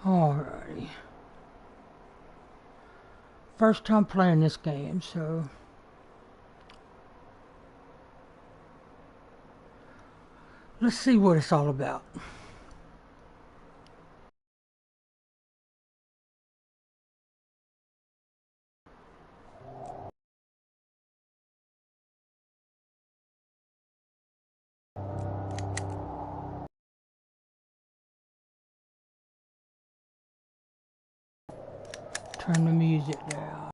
Alrighty. First time playing this game, so let's see what it's all about. Turn the music down.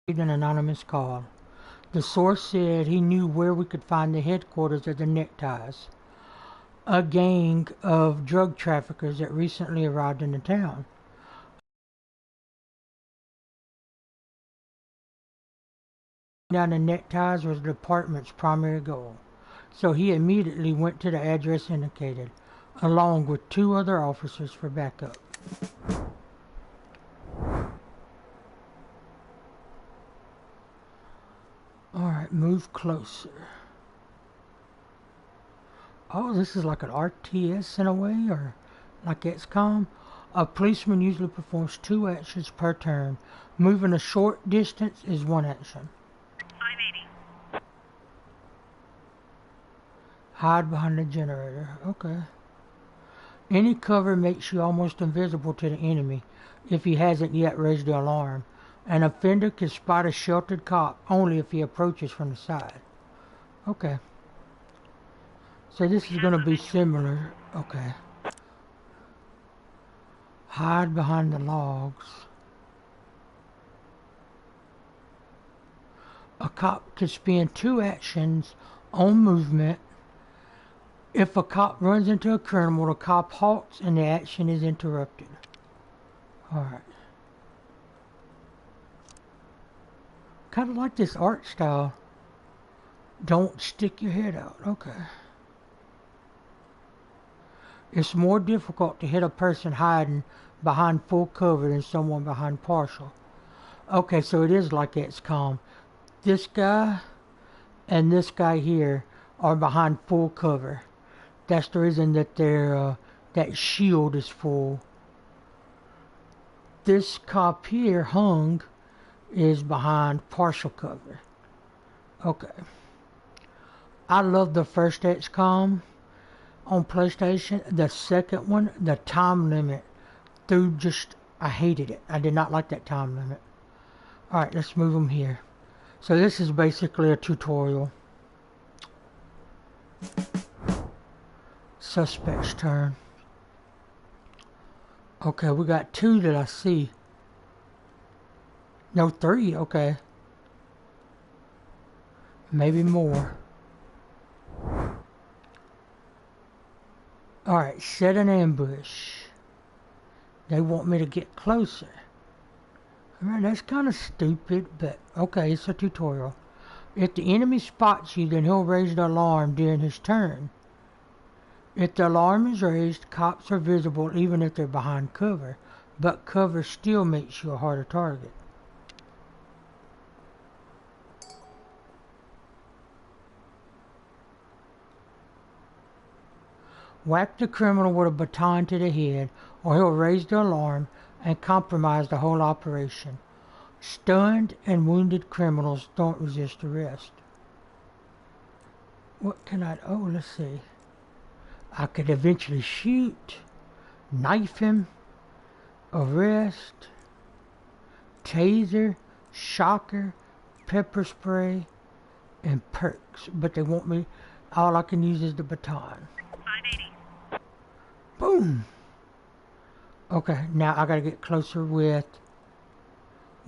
An anonymous call. The source said he knew where we could find the headquarters of the Neckties, a gang of drug traffickers that recently arrived in the town. Down the Neckties was the department's primary goal, so he immediately went to the address indicated, along with 2 other officers for backup. Alright, move closer. Oh, this is like an RTS in a way, or like XCOM. A policeman usually performs 2 actions per turn. Moving a short distance is 1 action. 580. Hide behind the generator. Okay. Any cover makes you almost invisible to the enemy if he hasn't yet raised the alarm. An offender can spot a sheltered cop only if he approaches from the side. Okay. So this is going to be similar. Okay. Hide behind the logs. A cop can spend 2 actions on movement. If a cop runs into a criminal, the cop halts and the action is interrupted. Alright. Kind of like this art style. Don't stick your head out. Okay. It's more difficult to hit a person hiding behind full cover than someone behind partial. Okay, so it is like XCOM. This guy and this guy here are behind full cover. That's the reason that that shield is full. This cop here, hung, is behind partial cover. Okay. I love the first XCOM on PlayStation. The second one, the time limit, I hated it. I did not like that time limit. Alright, let's move them here. So this is basically a tutorial. Suspect's turn. Okay, we got 2 that I see. No, 3, okay. Maybe more. Alright, set an ambush. They want me to get closer. Alright, that's kind of stupid, but okay, it's a tutorial. If the enemy spots you, then he'll raise the alarm during his turn. If the alarm is raised, cops are visible even if they're behind cover, but cover still makes you a harder target. Whack the criminal with a baton to the head, or he'll raise the alarm and compromise the whole operation. Stunned and wounded criminals don't resist arrest. What can I... Oh, let's see. I could eventually shoot, knife him, arrest, taser, shocker, pepper spray, and perks. But they want me... All I can use is the baton. 580. Boom! Okay, now I gotta get closer with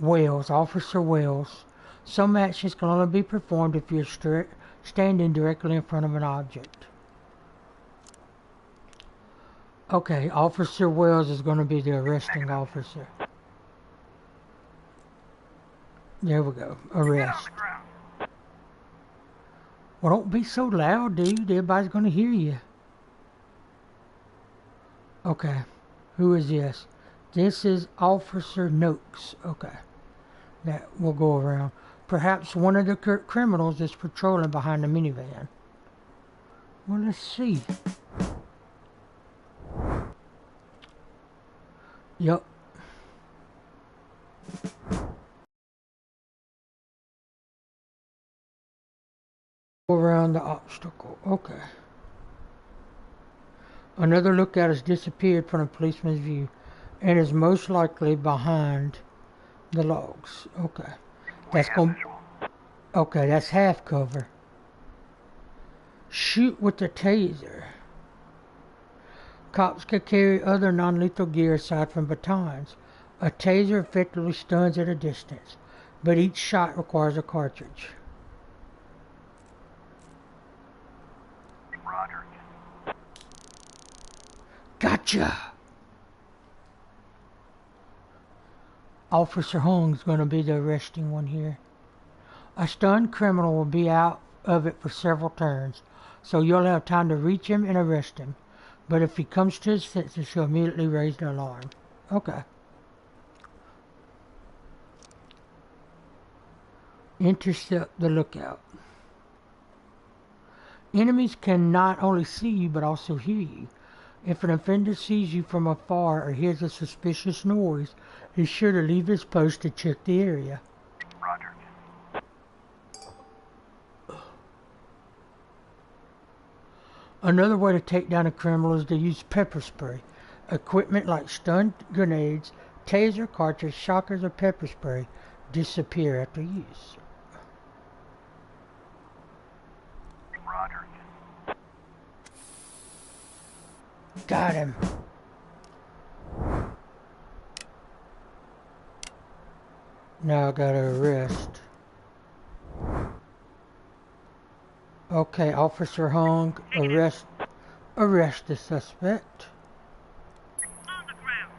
Wells, Officer Wells. Some actions can only be performed if you're standing directly in front of an object. Okay, Officer Wells is going to be the arresting officer. There we go. Get on Arrest. the ground. Well, don't be so loud, dude. Everybody's going to hear you. Okay. Who is this? This is Officer Noakes. Okay. That will go around. Perhaps one of the criminals is patrolling behind the minivan. Well, let's see. Yep. Around the obstacle. Okay. Another lookout has disappeared from the policeman's view and is most likely behind the logs. Okay. That's going. Okay, that's half cover. Shoot with the taser. Cops can carry other non-lethal gear aside from batons. A taser effectively stuns at a distance, but each shot requires a cartridge. Roger. Gotcha! Officer Hung's going to be the arresting one here. A stunned criminal will be out of it for several turns, so you'll have time to reach him and arrest him. But if he comes to his senses, he'll immediately raise the alarm. Okay. Intercept the lookout. Enemies can not only see you, but also hear you. If an offender sees you from afar or hears a suspicious noise, he's sure to leave his post to check the area. Roger. Another way to take down a criminal is to use pepper spray. Equipment like stun grenades, taser, cartridge, shockers, or pepper spray disappear after use. Roger. Got him. Now I gotta arrest. Okay, Officer Hung, arrest the suspect. On the ground.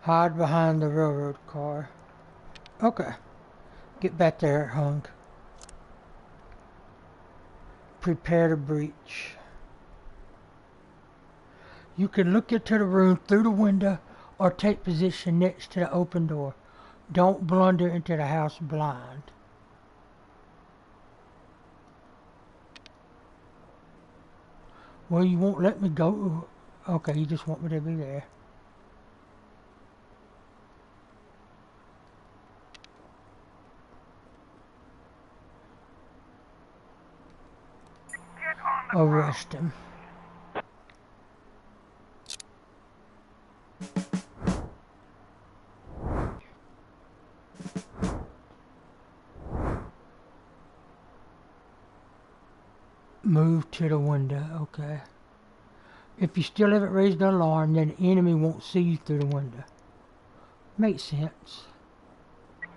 Hide behind the railroad car. Okay. Get back there, Hung. Prepare to breach. You can look into the room through the window or take position next to the open door. Don't blunder into the house blind. Well, you won't let me go. Okay, you just want me to be there. Get on the Arrest him. Move to the window, okay. If you still haven't raised the alarm, then the enemy won't see you through the window. Makes sense.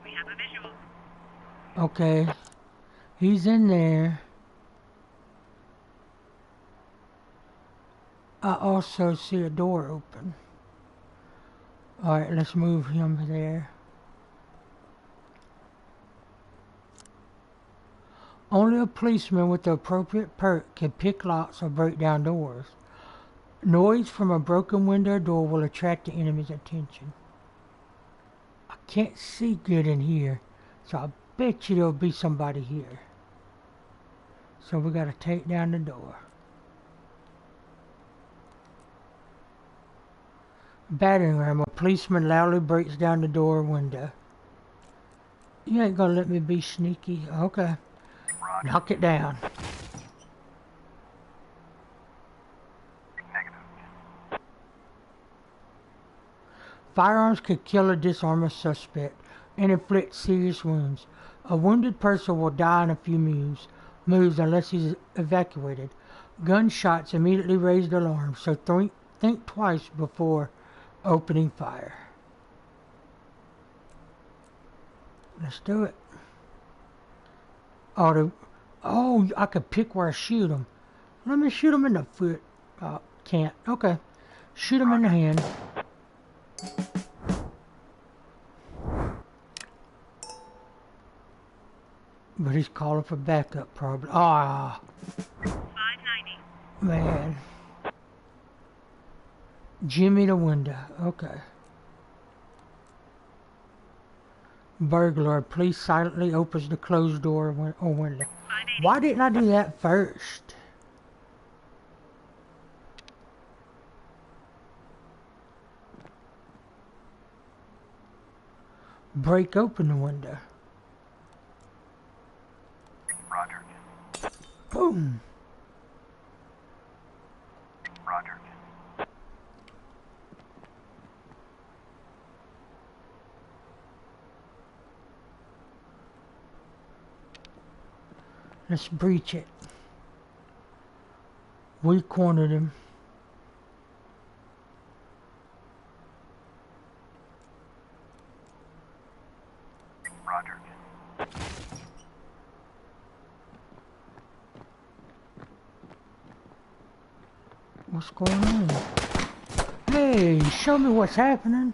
We have a visual. Okay. He's in there. I also see a door open. Alright, let's move him there. Only a policeman with the appropriate perk can pick locks or break down doors. Noise from a broken window or door will attract the enemy's attention. I can't see good in here, so I bet you there'll be somebody here. So we gotta take down the door. Battering ram. A policeman loudly breaks down the door or window. You ain't gonna let me be sneaky. Okay. Roger. Knock it down. Negative. Firearms could kill or disarm a suspect and inflict serious wounds. A wounded person will die in a few moves unless he's evacuated. Gunshots immediately raise the alarm, so think twice before opening fire. Let's do it. Oh, I could pick where I shoot him. Let me shoot him in the foot. Can't. Okay. Shoot him in the hand. But he's calling for backup, probably. Ah, 590. man. Jimmy the window. Okay. Burglar, please silently opens the closed door or window. 580. Why didn't I do that first? Break open the window. Roger. Boom. Roger. Let's breach it. We cornered him. Roger. What's going on? Hey, show me what's happening.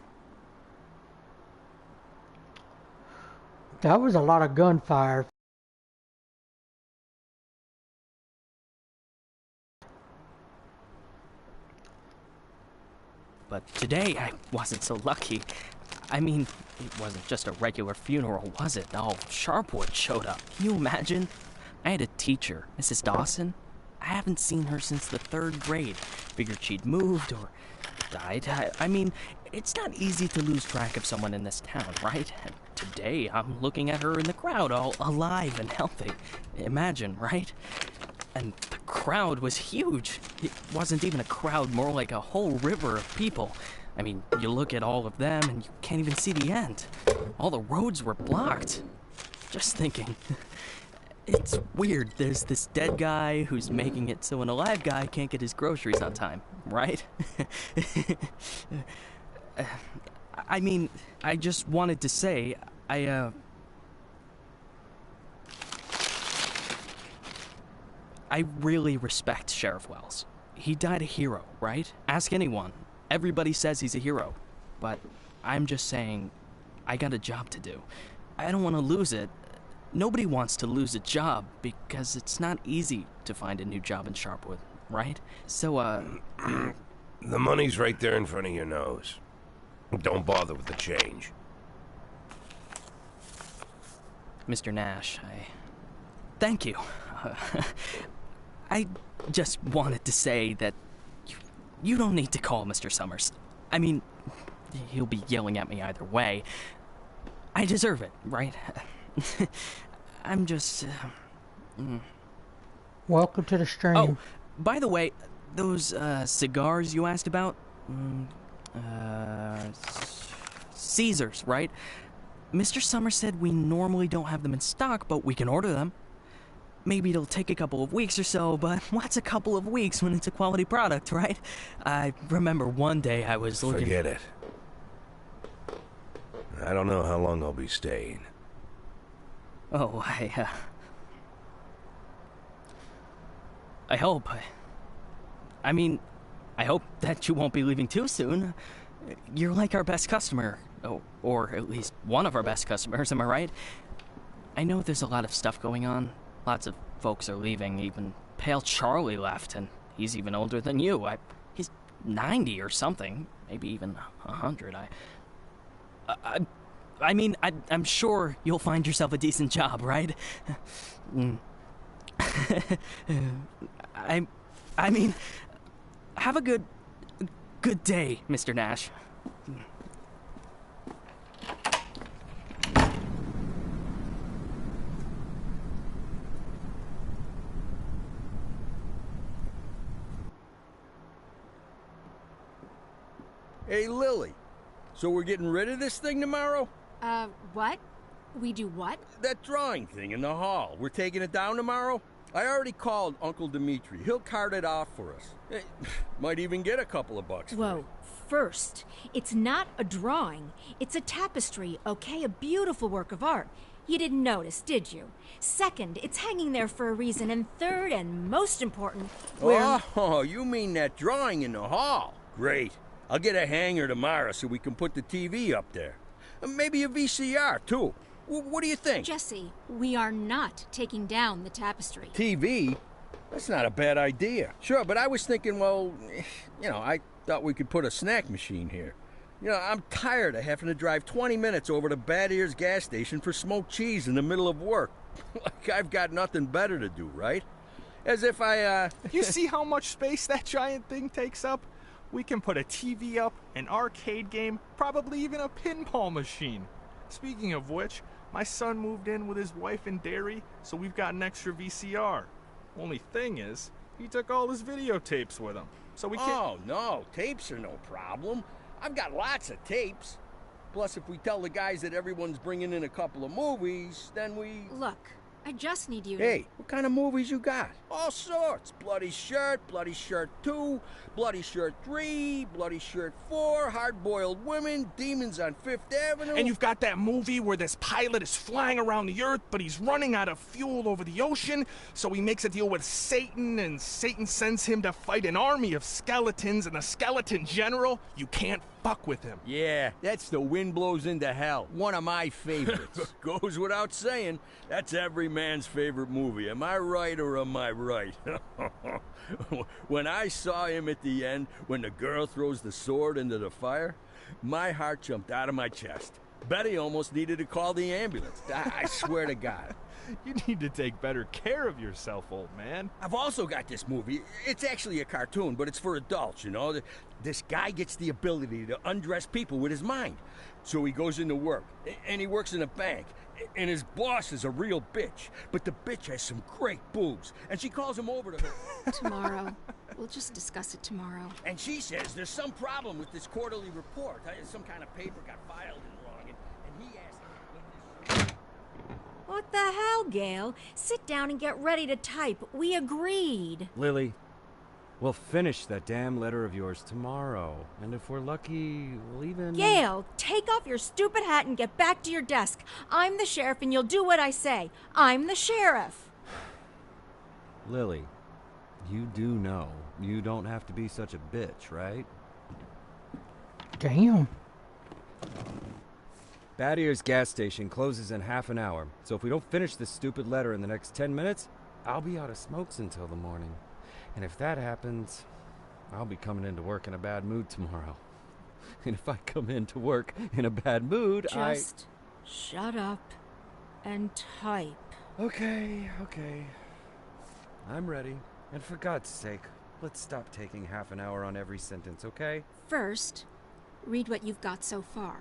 That was a lot of gunfire. But today I wasn't so lucky. I mean, it wasn't just a regular funeral, was it? Oh, Sharpwood showed up. Can you imagine? I had a teacher, Mrs. Dawson. I haven't seen her since the 3rd grade. Figured she'd moved or died. I mean, it's not easy to lose track of someone in this town, right? And today I'm looking at her in the crowd, all alive and healthy. Imagine, right? And the crowd was huge. It wasn't even a crowd, more like a whole river of people. I mean, you look at all of them and you can't even see the end. All the roads were blocked. Just thinking. It's weird. There's this dead guy who's making it so an alive guy can't get his groceries on time, right? I mean, I just wanted to say, I really respect Sheriff Wells. He died a hero, right? Ask anyone. Everybody says he's a hero. But I'm just saying, I got a job to do. I don't want to lose it. Nobody wants to lose a job because it's not easy to find a new job in Sharpwood, right? So, The money's right there in front of your nose. Don't bother with the change. Mr. Nash, thank you. I just wanted to say that you don't need to call Mr. Summers. I mean, he'll be yelling at me either way. I deserve it, right? I'm just... Welcome to the stream. Oh, by the way, those cigars you asked about? Caesars, right? Mr. Summers said we normally don't have them in stock, but we can order them. Maybe it'll take a couple of weeks or so, but what's a couple of weeks when it's a quality product, right? I remember one day I was looking... Forget it. I don't know how long I'll be staying. Oh, I hope. I mean, I hope that you won't be leaving too soon. You're like our best customer. Oh, or at least one of our best customers, am I right? I know there's a lot of stuff going on. Lots of folks are leaving. Even Pale Charlie left, and he's even older than you. He's 90 or something. Maybe even 100. I mean, I'm sure you'll find yourself a decent job, right? I mean, have a good day, Mr. Nash. Hey, Lily. So we're getting rid of this thing tomorrow? What? We do what? That drawing thing in the hall. We're taking it down tomorrow? I already called Uncle Dimitri. He'll cart it off for us. Might even get a couple of bucks. Whoa. First, it's not a drawing. It's a tapestry, okay? A beautiful work of art. You didn't notice, did you? Second, it's hanging there for a reason. And third, and most important, we're... Oh, you mean that drawing in the hall? Great. I'll get a hanger tomorrow so we can put the TV up there. And maybe a VCR, too. What do you think? Jesse, we are not taking down the tapestry. TV? That's not a bad idea. Sure, but I was thinking, well, I thought we could put a snack machine here. I'm tired of having to drive 20 minutes over to Bad Ears gas station for smoked cheese in the middle of work. Like I've got nothing better to do, right? As if I, You see how much space that giant thing takes up? We can put a TV up, an arcade game, probably even a pinball machine. Speaking of which, my son moved in with his wife and dairy, so we've got an extra VCR. Only thing is, he took all his videotapes with him, so we can't... Oh, no, tapes are no problem. I've got lots of tapes. Plus, if we tell the guys that everyone's bringing in a couple of movies, then we... Look, I just need you to... Hey, what kind of movies you got? All sorts. Bloody Shirt 2, Bloody Shirt 3, Bloody Shirt 4, Hard-Boiled Women, Demons on Fifth Avenue. And you've got that movie where this pilot is flying around the Earth, but he's running out of fuel over the ocean, so he makes a deal with Satan, and Satan sends him to fight an army of skeletons, and the skeleton general, you can't fuck with him. Yeah, that's The Wind Blows Into Hell. One of my favorites. Goes without saying, that's every man's favorite movie. Am I right or am I right? When I saw him at the end, when the girl throws the sword into the fire, my heart jumped out of my chest. Betty almost needed to call the ambulance. I swear to God. You need to take better care of yourself, old man. I've also got this movie. It's actually a cartoon, but it's for adults, This guy gets the ability to undress people with his mind. So he goes into work, and he works in a bank, and his boss is a real bitch. But the bitch has some great boobs, and she calls him over to her. Tomorrow. We'll just discuss it tomorrow. And she says there's some problem with this quarterly report. Some kind of paper got filed in wrong, and he asked when this... What the hell, Gail? Sit down and get ready to type. We agreed. Lily, we'll finish that damn letter of yours tomorrow. And if we're lucky, we'll even... Gail, take off your stupid hat and get back to your desk. I'm the sheriff and you'll do what I say. I'm the sheriff. Lily, you do know you don't have to be such a bitch, right? Damn. Bad Ears gas station closes in half an hour, so if we don't finish this stupid letter in the next 10 minutes, I'll be out of smokes until the morning. And if that happens, I'll be coming into work in a bad mood tomorrow. And if I come into work in a bad mood, Just shut up and type. Okay. I'm ready. And for God's sake, let's stop taking half an hour on every sentence, okay? First, read what you've got so far.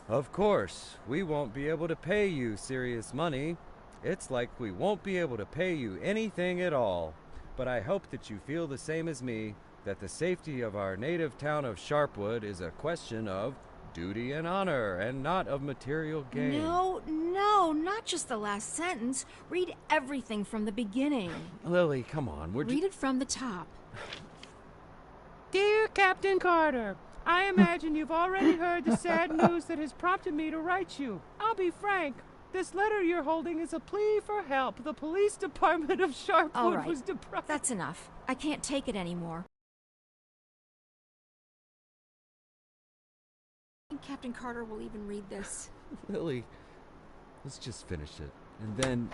Of course, we won't be able to pay you serious money. It's like we won't be able to pay you anything at all. But I hope that you feel the same as me, that the safety of our native town of Sharpwood is a question of duty and honor, and not of material gain. No, not just the last sentence. Read everything from the beginning. Lily, come on, Read it from the top. Dear Captain Carter, I imagine you've already heard the sad news that has prompted me to write you. I'll be frank. This letter you're holding is a plea for help. The police department of Sharpwood All right, was deprived. that's enough. I can't take it anymore. I think Captain Carter will even read this. Lily, let's just finish it. And then...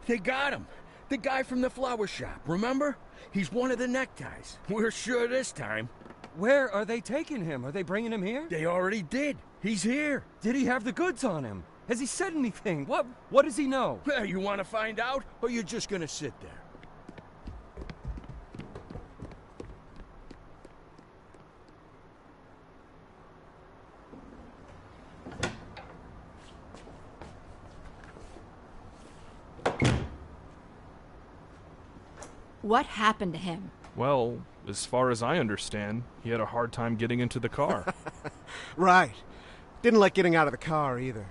They got him. The guy from the flower shop, remember? He's one of the neckties. We're sure this time. Where are they taking him? Are they bringing him here? They already did. He's here. Did he have the goods on him? Has he said anything? What does he know? Well, you want to find out, or you're just gonna sit there? What happened to him? Well, as far as I understand, he had a hard time getting into the car. Right. Didn't like getting out of the car either.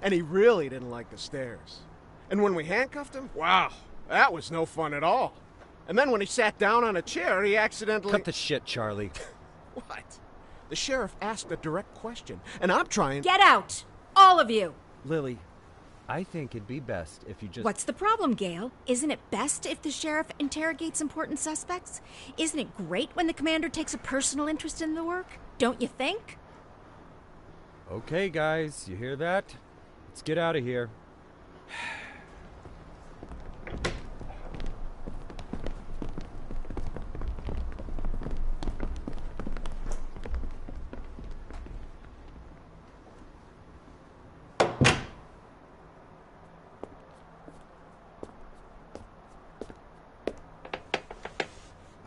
And he really didn't like the stairs. And when we handcuffed him, wow, that was no fun at all. And then when he sat down on a chair, he accidentally... Cut the shit, Charlie. What? The sheriff asked a direct question, and I'm trying... Get out! All of you! Lily, I think it'd be best if you just... What's the problem, Gale? Isn't it best if the sheriff interrogates important suspects? Isn't it great when the commander takes a personal interest in the work? Don't you think? Okay, guys, you hear that? Let's get out of here.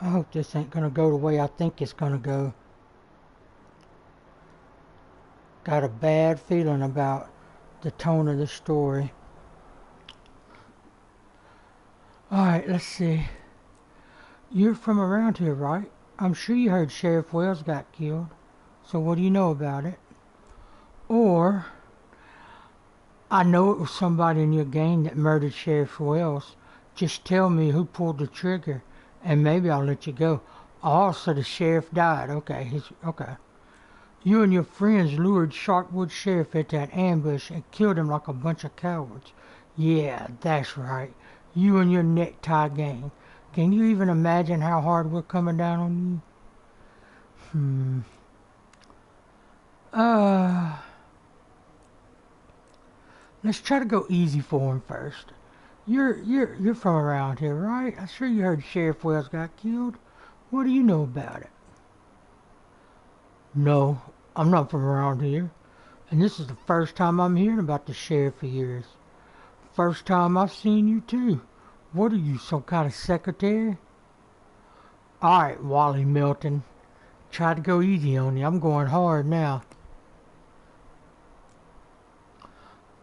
I hope this ain't gonna go the way I think it's gonna go. Got a bad feeling about the tone of the story. Alright, let's see. You're from around here, right? I'm sure you heard Sheriff Wells got killed. So what do you know about it? Or, I know it was somebody in your gang that murdered Sheriff Wells. Just tell me who pulled the trigger, and maybe I'll let you go. Oh, so the sheriff died. Okay, okay. You and your friends lured Sharpwood Sheriff into an ambush and killed him like a bunch of cowards. Yeah, that's right. You and your necktie gang. Can you even imagine how hard we're coming down on you? Let's try to go easy for him first. You're from around here, right? I'm sure you heard Sheriff Wells got killed. What do you know about it? No, I'm not from around here. And this is the first time I'm hearing about the sheriff of yours. First time I've seen you too. What are you, some kind of secretary? Alright, Wally Milton. Try to go easy on you. I'm going hard now.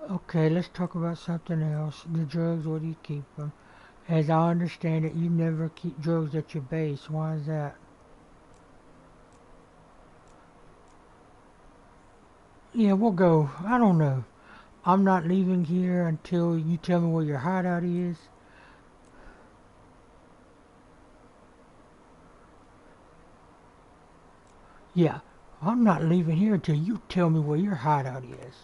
Okay, let's talk about something else. The drugs, where do you keep them? As I understand it, you never keep drugs at your base. Why is that? Yeah, we'll go. I don't know. I'm not leaving here until you tell me where your hideout is. Yeah, I'm not leaving here until you tell me where your hideout is.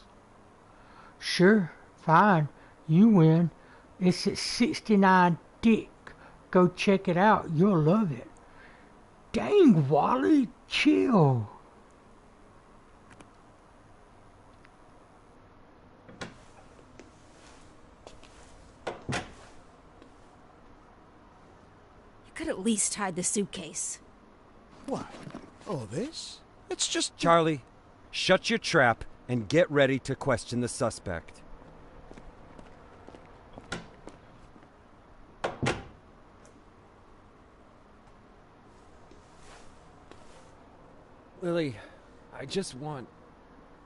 Sure, fine. You win. It's at 69 Dick. Go check it out. You'll love it. Dang, Wally, chill. You could at least hide the suitcase. What? Oh, this? It's just... Charlie, shut your trap and get ready to question the suspect. Lily, I just want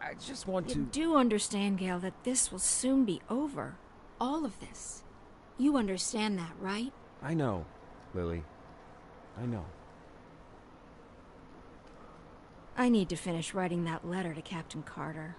to... You do understand, Gale, that this will soon be over. All of this. You understand that, right? I know, Lily. I know. I need to finish writing that letter to Captain Carter.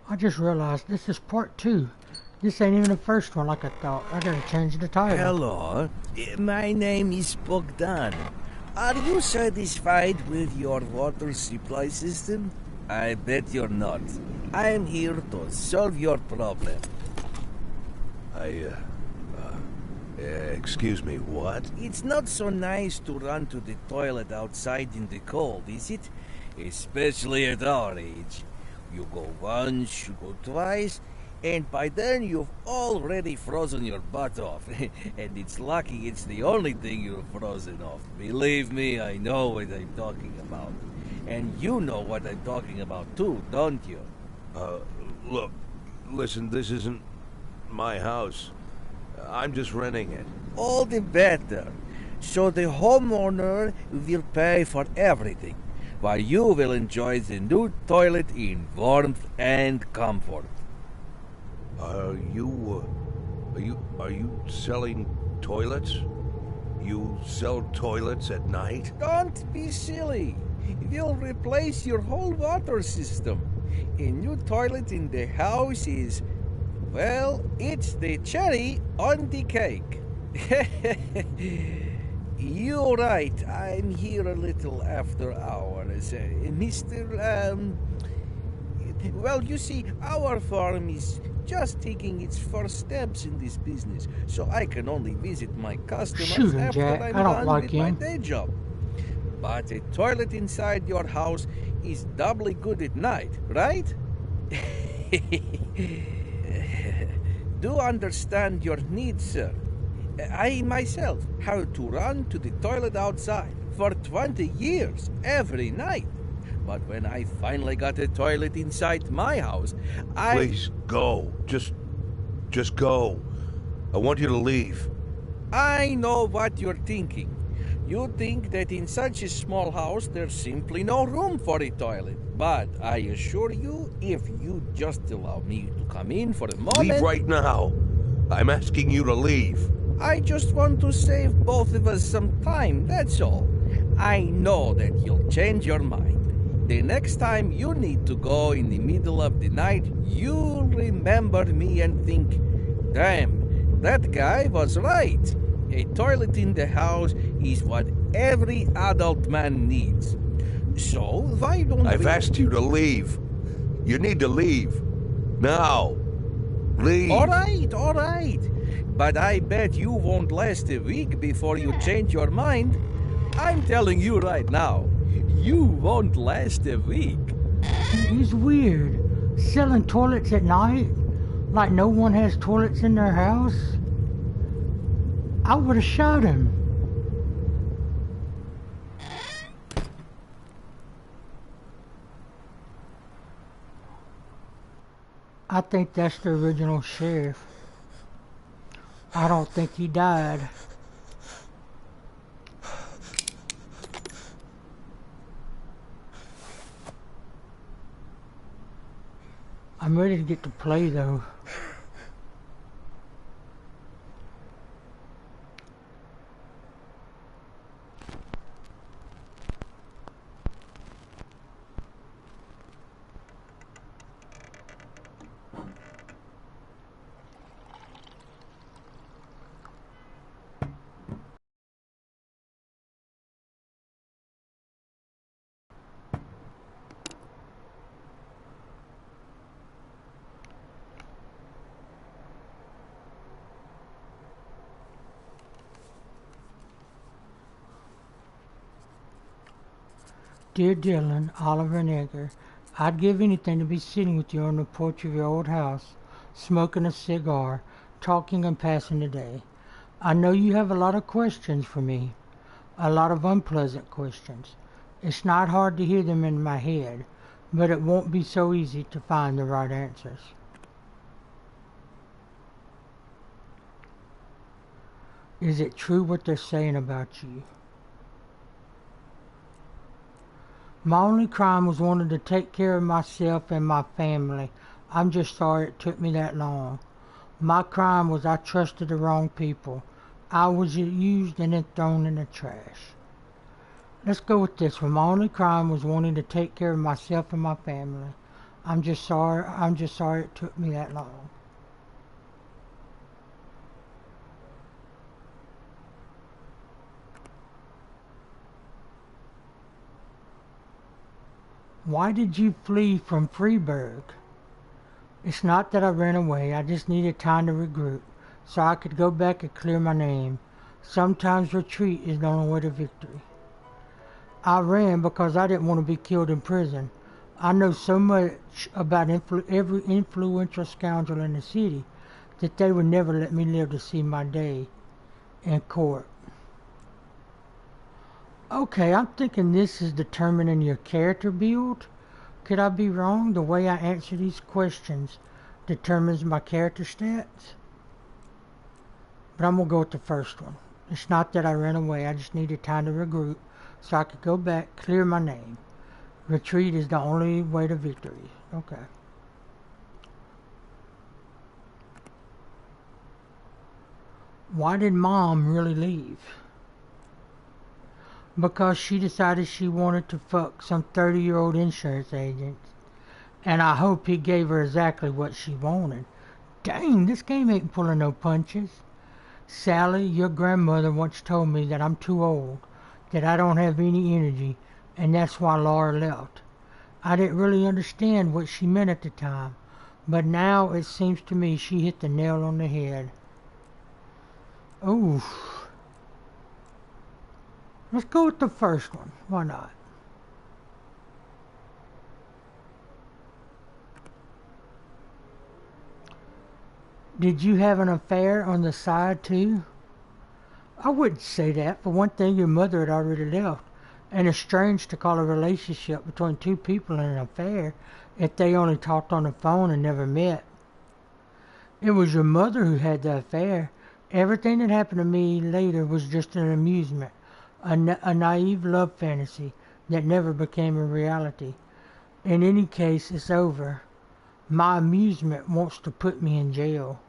I just realized this is part 2. This ain't even the first one like I thought. I gotta change the title. Hello, my name is Bogdan. Are you satisfied with your water supply system? I bet you're not. I am here to solve your problem. Excuse me, what? It's not so nice to run to the toilet outside in the cold, is it? Especially at our age. You go once, you go twice, and by then you've already frozen your butt off. And it's lucky it's the only thing you've frozen off. Believe me, I know what I'm talking about. And you know what I'm talking about too, don't you? Look, listen, this isn't my house. I'm just renting it. All the better. So the homeowner will pay for everything, while you will enjoy the new toilet in warmth and comfort. Are you selling toilets? You sell toilets at night? Don't be silly. We'll replace your whole water system. A new toilet in the house is, well, it's the cherry on the cake. You're right. I'm here a little after hours. Mr. Well, you see, our farm is just taking its first steps in this business, so I can only visit my customers Shoot him, after Jack. I'm I don't done like with my him. day job. But a toilet inside your house is doubly good at night, right? Do understand your needs, sir. I myself had to run to the toilet outside for 20 years every night. But when I finally got a toilet inside my house, Please, go. Just go. I want you to leave. I know what you're thinking. You think that in such a small house there's simply no room for a toilet. But I assure you, if you just allow me to come in for a moment... Leave right now. I'm asking you to leave. I just want to save both of us some time, that's all. I know that you'll change your mind. The next time you need to go in the middle of the night, you'll remember me and think, damn, that guy was right. A toilet in the house is what every adult man needs. So, why don't I've asked you to leave. You need to leave. Now. Leave. All right. But I bet you won't last a week before you change your mind. I'm telling you right now, you won't last a week. He's weird. Selling toilets at night? Like no one has toilets in their house? I would have shot him. I think that's the original sheriff. I don't think he died. I'm ready to get to play though. Dear Dylan, Oliver and Edgar, I'd give anything to be sitting with you on the porch of your old house, smoking a cigar, talking and passing the day. I know you have a lot of questions for me, a lot of unpleasant questions. It's not hard to hear them in my head, but it won't be so easy to find the right answers. Is it true what they're saying about you? My only crime was wanting to take care of myself and my family. I'm just sorry it took me that long. My crime was I trusted the wrong people. I was used and then thrown in the trash. Let's go with this one. My only crime was wanting to take care of myself and my family. I'm just sorry it took me that long. Why did you flee from Freeburg? It's not that I ran away. I just needed time to regroup so I could go back and clear my name. Sometimes retreat is the only way to victory. I ran because I didn't want to be killed in prison. I know so much about every influential scoundrel in the city that they would never let me live to see my day in court. Okay, I'm thinking this is determining your character build. Could I be wrong? The way I answer these questions determines my character stats. But I'm going to go with the first one. It's not that I ran away. I just needed time to regroup so I could go back, clear my name. Retreat is the only way to victory. Okay. Why did Mom really leave? Because she decided she wanted to fuck some 30-year-old insurance agent. And I hope he gave her exactly what she wanted. Dang, this game ain't pulling no punches. Sally, your grandmother once told me that I'm too old, that I don't have any energy, and that's why Laura left. I didn't really understand what she meant at the time, but now it seems to me she hit the nail on the head. Oof. Let's go with the first one. Why not? Did you have an affair on the side too? I wouldn't say that. For one thing, your mother had already left, and it's strange to call a relationship between two people an affair if they only talked on the phone and never met. It was your mother who had the affair. Everything that happened to me later was just an amusement, a naive love fantasy that never became a reality. In any case, it's over. My amusement wants to put me in jail.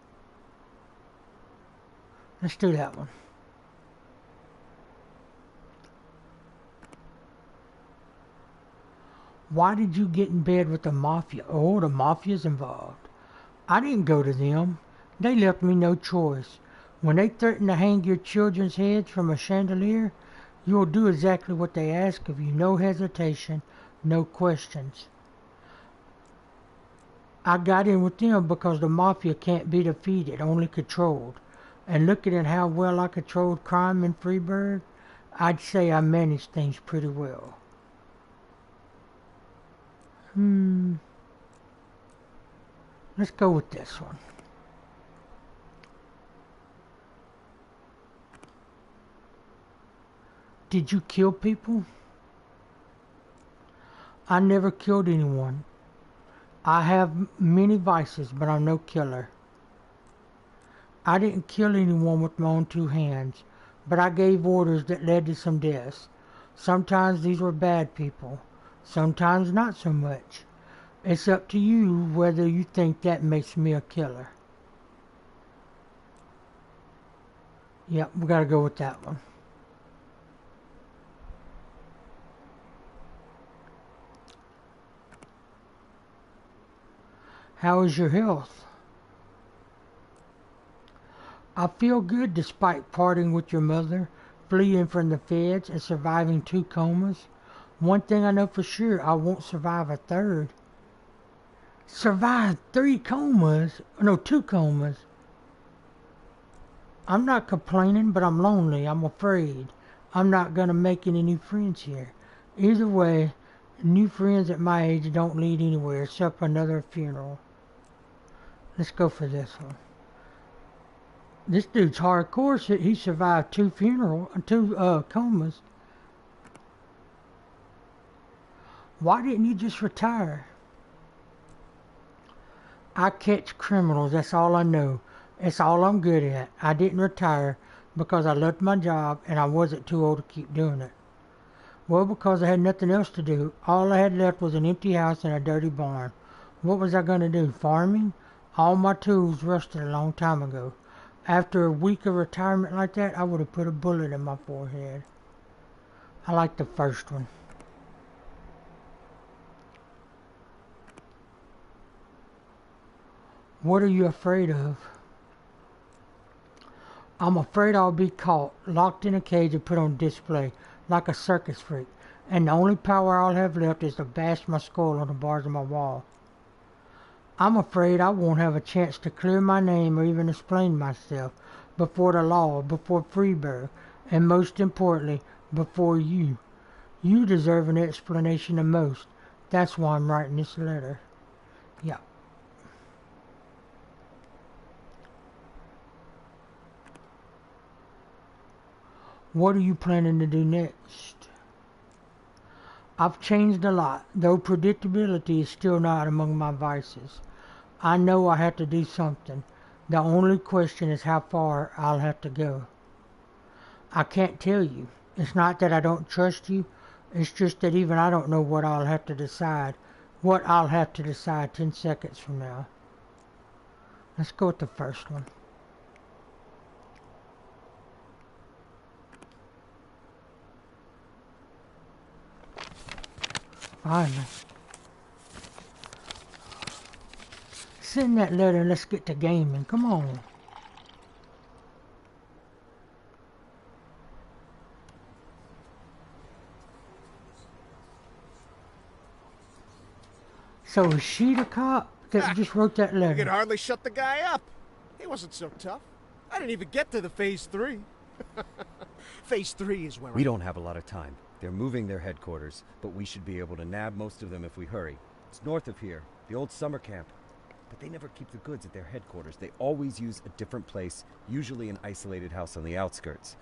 Let's do that one. Why did you get in bed with the mafia? Oh, the mafia's involved. I didn't go to them. They left me no choice. When they threaten to hang your children's heads from a chandelier, you'll do exactly what they ask of you. No hesitation, no questions. I got in with them because the mafia can't be defeated, only controlled. And looking at how well I controlled crime in Freeburg, I'd say I managed things pretty well. Let's go with this one. Did you kill people? I never killed anyone. I have many vices, but I'm no killer. I didn't kill anyone with my own two hands, but I gave orders that led to some deaths. Sometimes these were bad people, sometimes not so much. It's up to you whether you think that makes me a killer. Yep, we gotta go with that one. How is your health? I feel good despite parting with your mother, fleeing from the feds, and surviving 2 comas. One thing I know for sure, I won't survive a third. Survive 3 comas? No, 2 comas. I'm not complaining, but I'm lonely. I'm afraid. I'm not gonna make any new friends here. Either way, new friends at my age don't lead anywhere except another funeral. Let's go for this one. This dude's hardcore. He survived 2 comas. Why didn't you just retire? I catch criminals. That's all I know. It's all I'm good at. I didn't retire because I loved my job and I wasn't too old to keep doing it. Well, because I had nothing else to do. All I had left was an empty house and a dirty barn. What was I going to do? Farming? All my tools rusted a long time ago. After a week of retirement like that, I would have put a bullet in my forehead. I like the first one. What are you afraid of? I'm afraid I'll be caught, locked in a cage and put on display, like a circus freak. And the only power I'll have left is to bash my skull on the bars of my wall. I'm afraid I won't have a chance to clear my name or even explain myself before the law, before Freeburg, and most importantly, before you. You deserve an explanation the most. That's why I'm writing this letter. Yeah. What are you planning to do next? I've changed a lot, though predictability is still not among my vices. I know I have to do something. The only question is how far I'll have to go. I can't tell you. It's not that I don't trust you. It's just that even I don't know what I'll have to decide. What I'll have to decide 10 seconds from now. Let's go with the first one. Finally. Send that letter and let's get to gaming. Come on. So is she the cop that just wrote that You could letter? hardly shut the guy up. He wasn't so tough. I didn't even get to the Phase 3. Phase 3 is where We don't have a lot of time. They're moving their headquarters, but we should be able to nab most of them if we hurry. It's north of here, the old summer camp. But they never keep the goods at their headquarters. They always use a different place, usually an isolated house on the outskirts.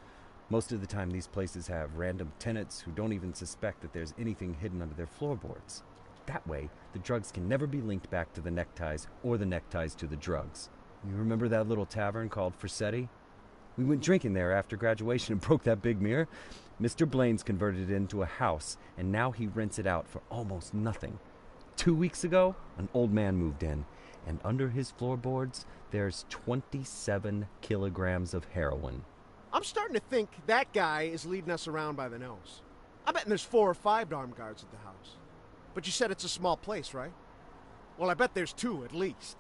Most of the time, these places have random tenants who don't even suspect that there's anything hidden under their floorboards. That way, the drugs can never be linked back to the neckties or the neckties to the drugs. You remember that little tavern called Frissetti? We went drinking there after graduation and broke that big mirror. Mr. Blaine's converted it into a house, and now he rents it out for almost nothing. 2 weeks ago, an old man moved in, and under his floorboards, there's 27 kilograms of heroin. I'm starting to think that guy is leading us around by the nose. I bet there's 4 or 5 armed guards at the house. But you said it's a small place, right? Well, I bet there's 2 at least.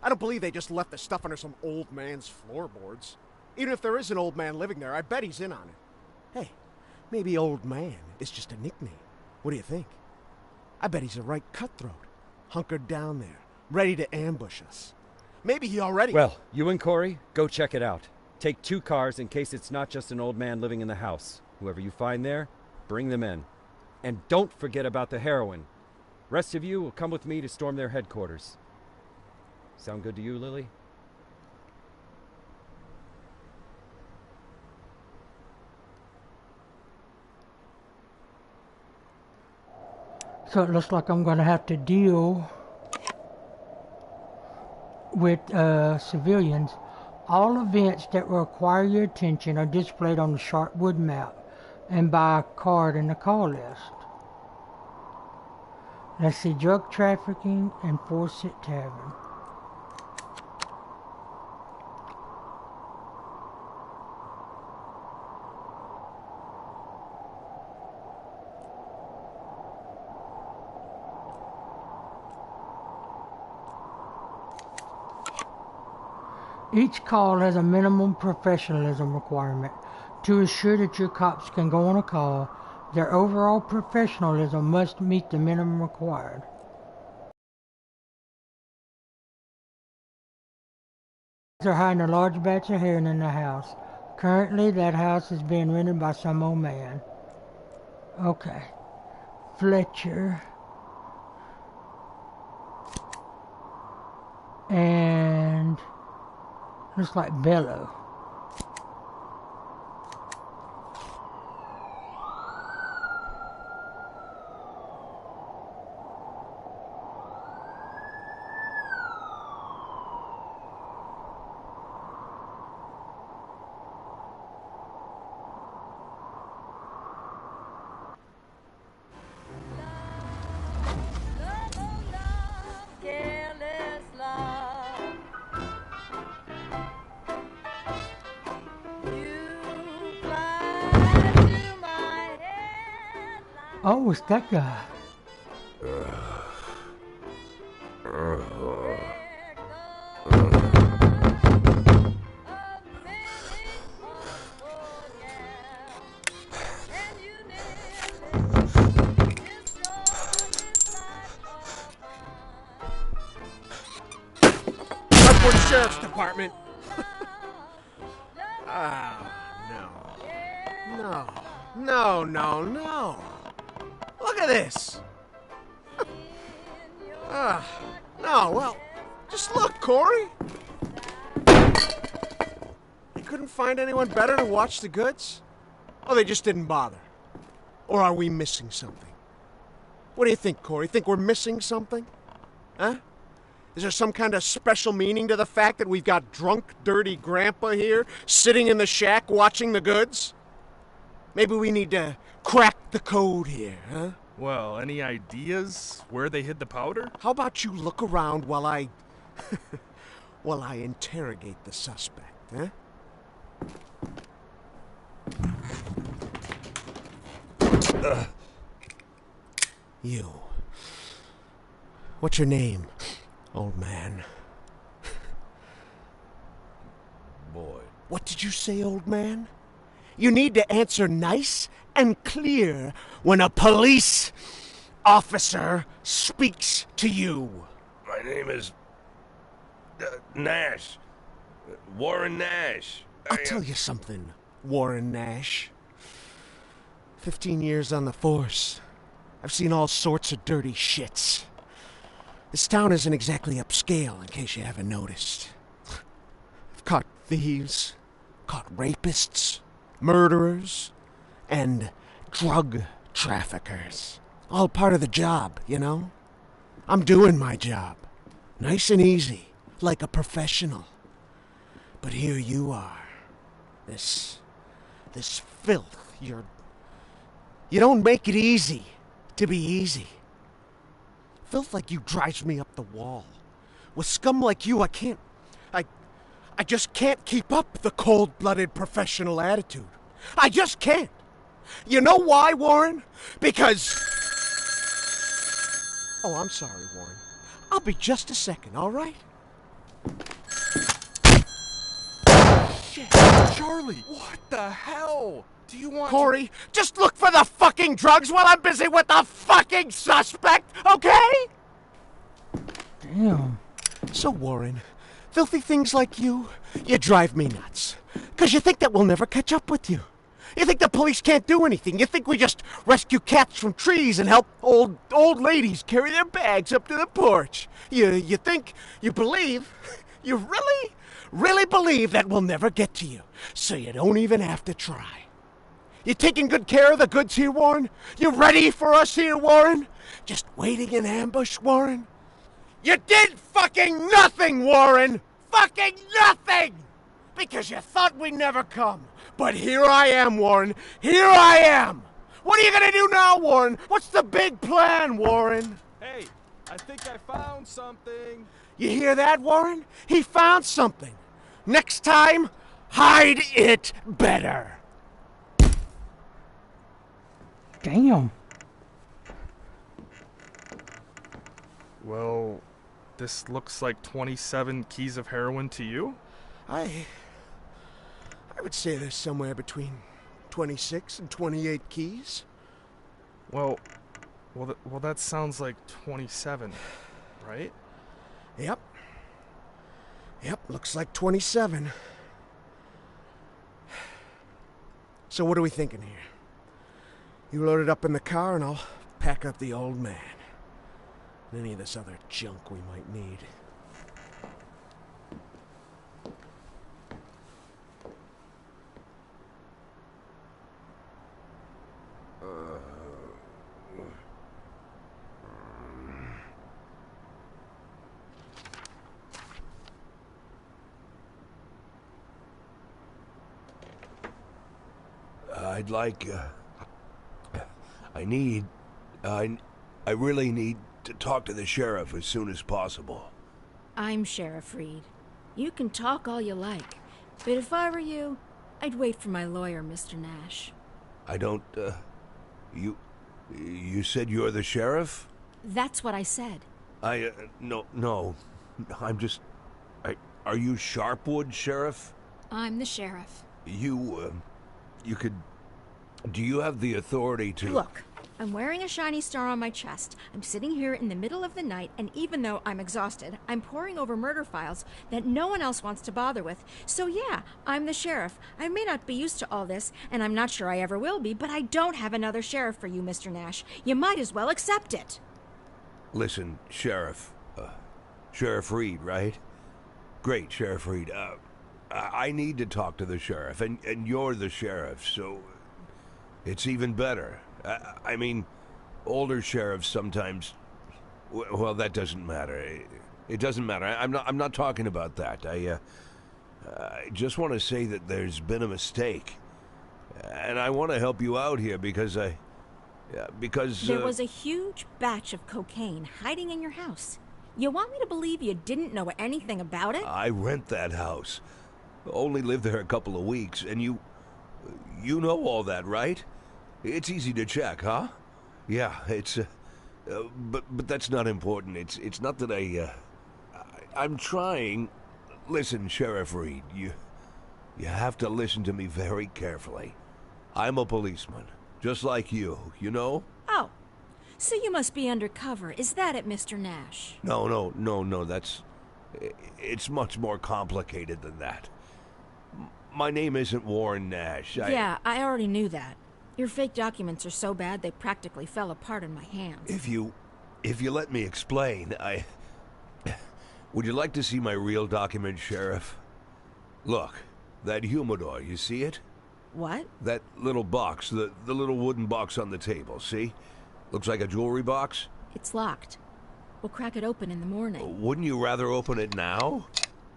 I don't believe they just left the stuff under some old man's floorboards. Even if there is an old man living there, I bet he's in on it. Hey, maybe old man is just a nickname. What do you think? I bet he's a right cutthroat, hunkered down there, ready to ambush us. Maybe he already... Well, you and Corey, go check it out. Take 2 cars in case it's not just an old man living in the house. Whoever you find there, bring them in. And don't forget about the heroin. Rest of you will come with me to storm their headquarters. Sound good to you, Lily? So it looks like I'm going to have to deal with civilians. All events that require your attention are displayed on the Sharpwood map and by a card in the call list. Let's see, drug trafficking and Fawcett Tavern. Each call has a minimum professionalism requirement. To ensure that your cops can go on a call, their overall professionalism must meet the minimum required. They're hiding a large batch of heroin in the house. Currently, that house is being rented by some old man. Okay. Fletcher. And... looks like Bello. Oh, it's that guy. Sharpwood Sheriff's Department. No. Look at this. No, well, just look, Corey. You couldn't find anyone better to watch the goods? Oh, they just didn't bother. Or are we missing something? What do you think, Corey? Think we're missing something? Huh? Is there some kind of special meaning to the fact that we've got drunk, dirty grandpa here, sitting in the shack watching the goods? Maybe we need to crack the code here, huh? Well, any ideas where they hid the powder? How about you look around while I... while I interrogate the suspect, huh? You. What's your name, old man? Boy. What did you say, old man? You need to answer nice and clear when a police officer speaks to you. My name is... Nash. Warren Nash. I'll tell you something, Warren Nash. 15 years on the force. I've seen all sorts of dirty shits. This town isn't exactly upscale, in case you haven't noticed. I've caught thieves, caught rapists, murderers, and drug traffickers. All part of the job, you know? I'm doing my job. Nice and easy, like a professional. But here you are. This filth, you don't make it easy to be easy. Filth like you drives me up the wall. With scum like you, I just can't keep up the cold-blooded professional attitude. I just can't. You know why, Warren? Because... Oh, I'm sorry, Warren. I'll be just a second, all right? Shit, Charlie! What the hell? Do you want Corey, just look for the fucking drugs while I'm busy with the fucking suspect, okay? Damn. So, Warren, filthy things like you drive me nuts. Because you think that we'll never catch up with you. You think the police can't do anything. You think we just rescue cats from trees and help old ladies carry their bags up to the porch. You think, you believe, you really believe that we'll never get to you. So you don't even have to try. You taking good care of the goods here, Warren? You ready for us here, Warren? Just waiting in ambush, Warren? You did fucking nothing, Warren! Fucking nothing! Because you thought we'd never come. But here I am, Warren. Here I am! What are you gonna do now, Warren? What's the big plan, Warren? Hey, I think I found something. You hear that, Warren? He found something. Next time, hide it better. Damn. Well, this looks like 27 keys of heroin to you? I would say there's somewhere between 26 and 28 keys. Well, that sounds like 27, right? Yep, looks like 27. So what are we thinking here? You load it up in the car and I'll pack up the old man. And any of this other junk we might need. I'd like, I really need to talk to the sheriff as soon as possible. I'm Sheriff Reed. You can talk all you like, but if I were you, I'd wait for my lawyer, Mr. Nash. I don't, you said you're the sheriff? That's what I said. No, I'm just, are you Sharpwood, Sheriff? I'm the sheriff. You could, do you have the authority to... Look, I'm wearing a shiny star on my chest. I'm sitting here in the middle of the night, and even though I'm exhausted, I'm poring over murder files that no one else wants to bother with. So yeah, I'm the sheriff. I may not be used to all this, and I'm not sure I ever will be, but I don't have another sheriff for you, Mr. Nash. You might as well accept it. Listen, Sheriff. Sheriff Reed, right? Great, Sheriff Reed. I need to talk to the sheriff, and you're the sheriff, so it's even better. I mean, older sheriffs sometimes... Well, that doesn't matter. It doesn't matter. I'm not talking about that. I just want to say that there's been a mistake. And I want to help you out here because there was a huge batch of cocaine hiding in your house. You want me to believe you didn't know anything about it? I rent that house. Only lived there a couple of weeks, and you know all that, right? It's easy to check, huh? Yeah, it's But that's not important. It's not that I'm trying. Listen, Sheriff Reed, you have to listen to me very carefully. I'm a policeman, just like you know? Oh, so you must be undercover. Is that it, Mr. Nash? No, it's much more complicated than that. My name isn't Warren Nash. Yeah, I already knew that. Your fake documents are so bad they practically fell apart in my hands. If you let me explain, would you like to see my real document, Sheriff? Look, that humidor, you see it? What? That little box, the little wooden box on the table, see? Looks like a jewelry box? It's locked. We'll crack it open in the morning. Wouldn't you rather open it now?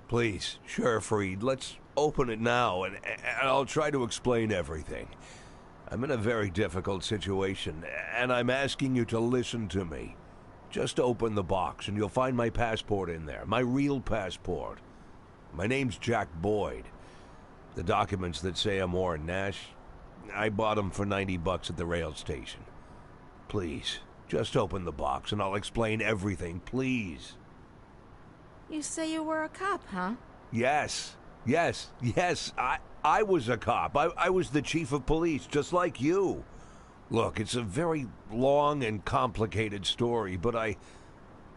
Please, Sheriff Reed, let's open it now, and I'll try to explain everything. I'm in a very difficult situation, and I'm asking you to listen to me. Just open the box, and you'll find my passport in there. My real passport. My name's Jack Boyd. The documents that say I'm Warren Nash, I bought them for $90 at the rail station. Please, just open the box, and I'll explain everything, please. You say you were a cop, huh? Yes. I was a cop. I was the chief of police, just like you. Look, it's a very long and complicated story, but I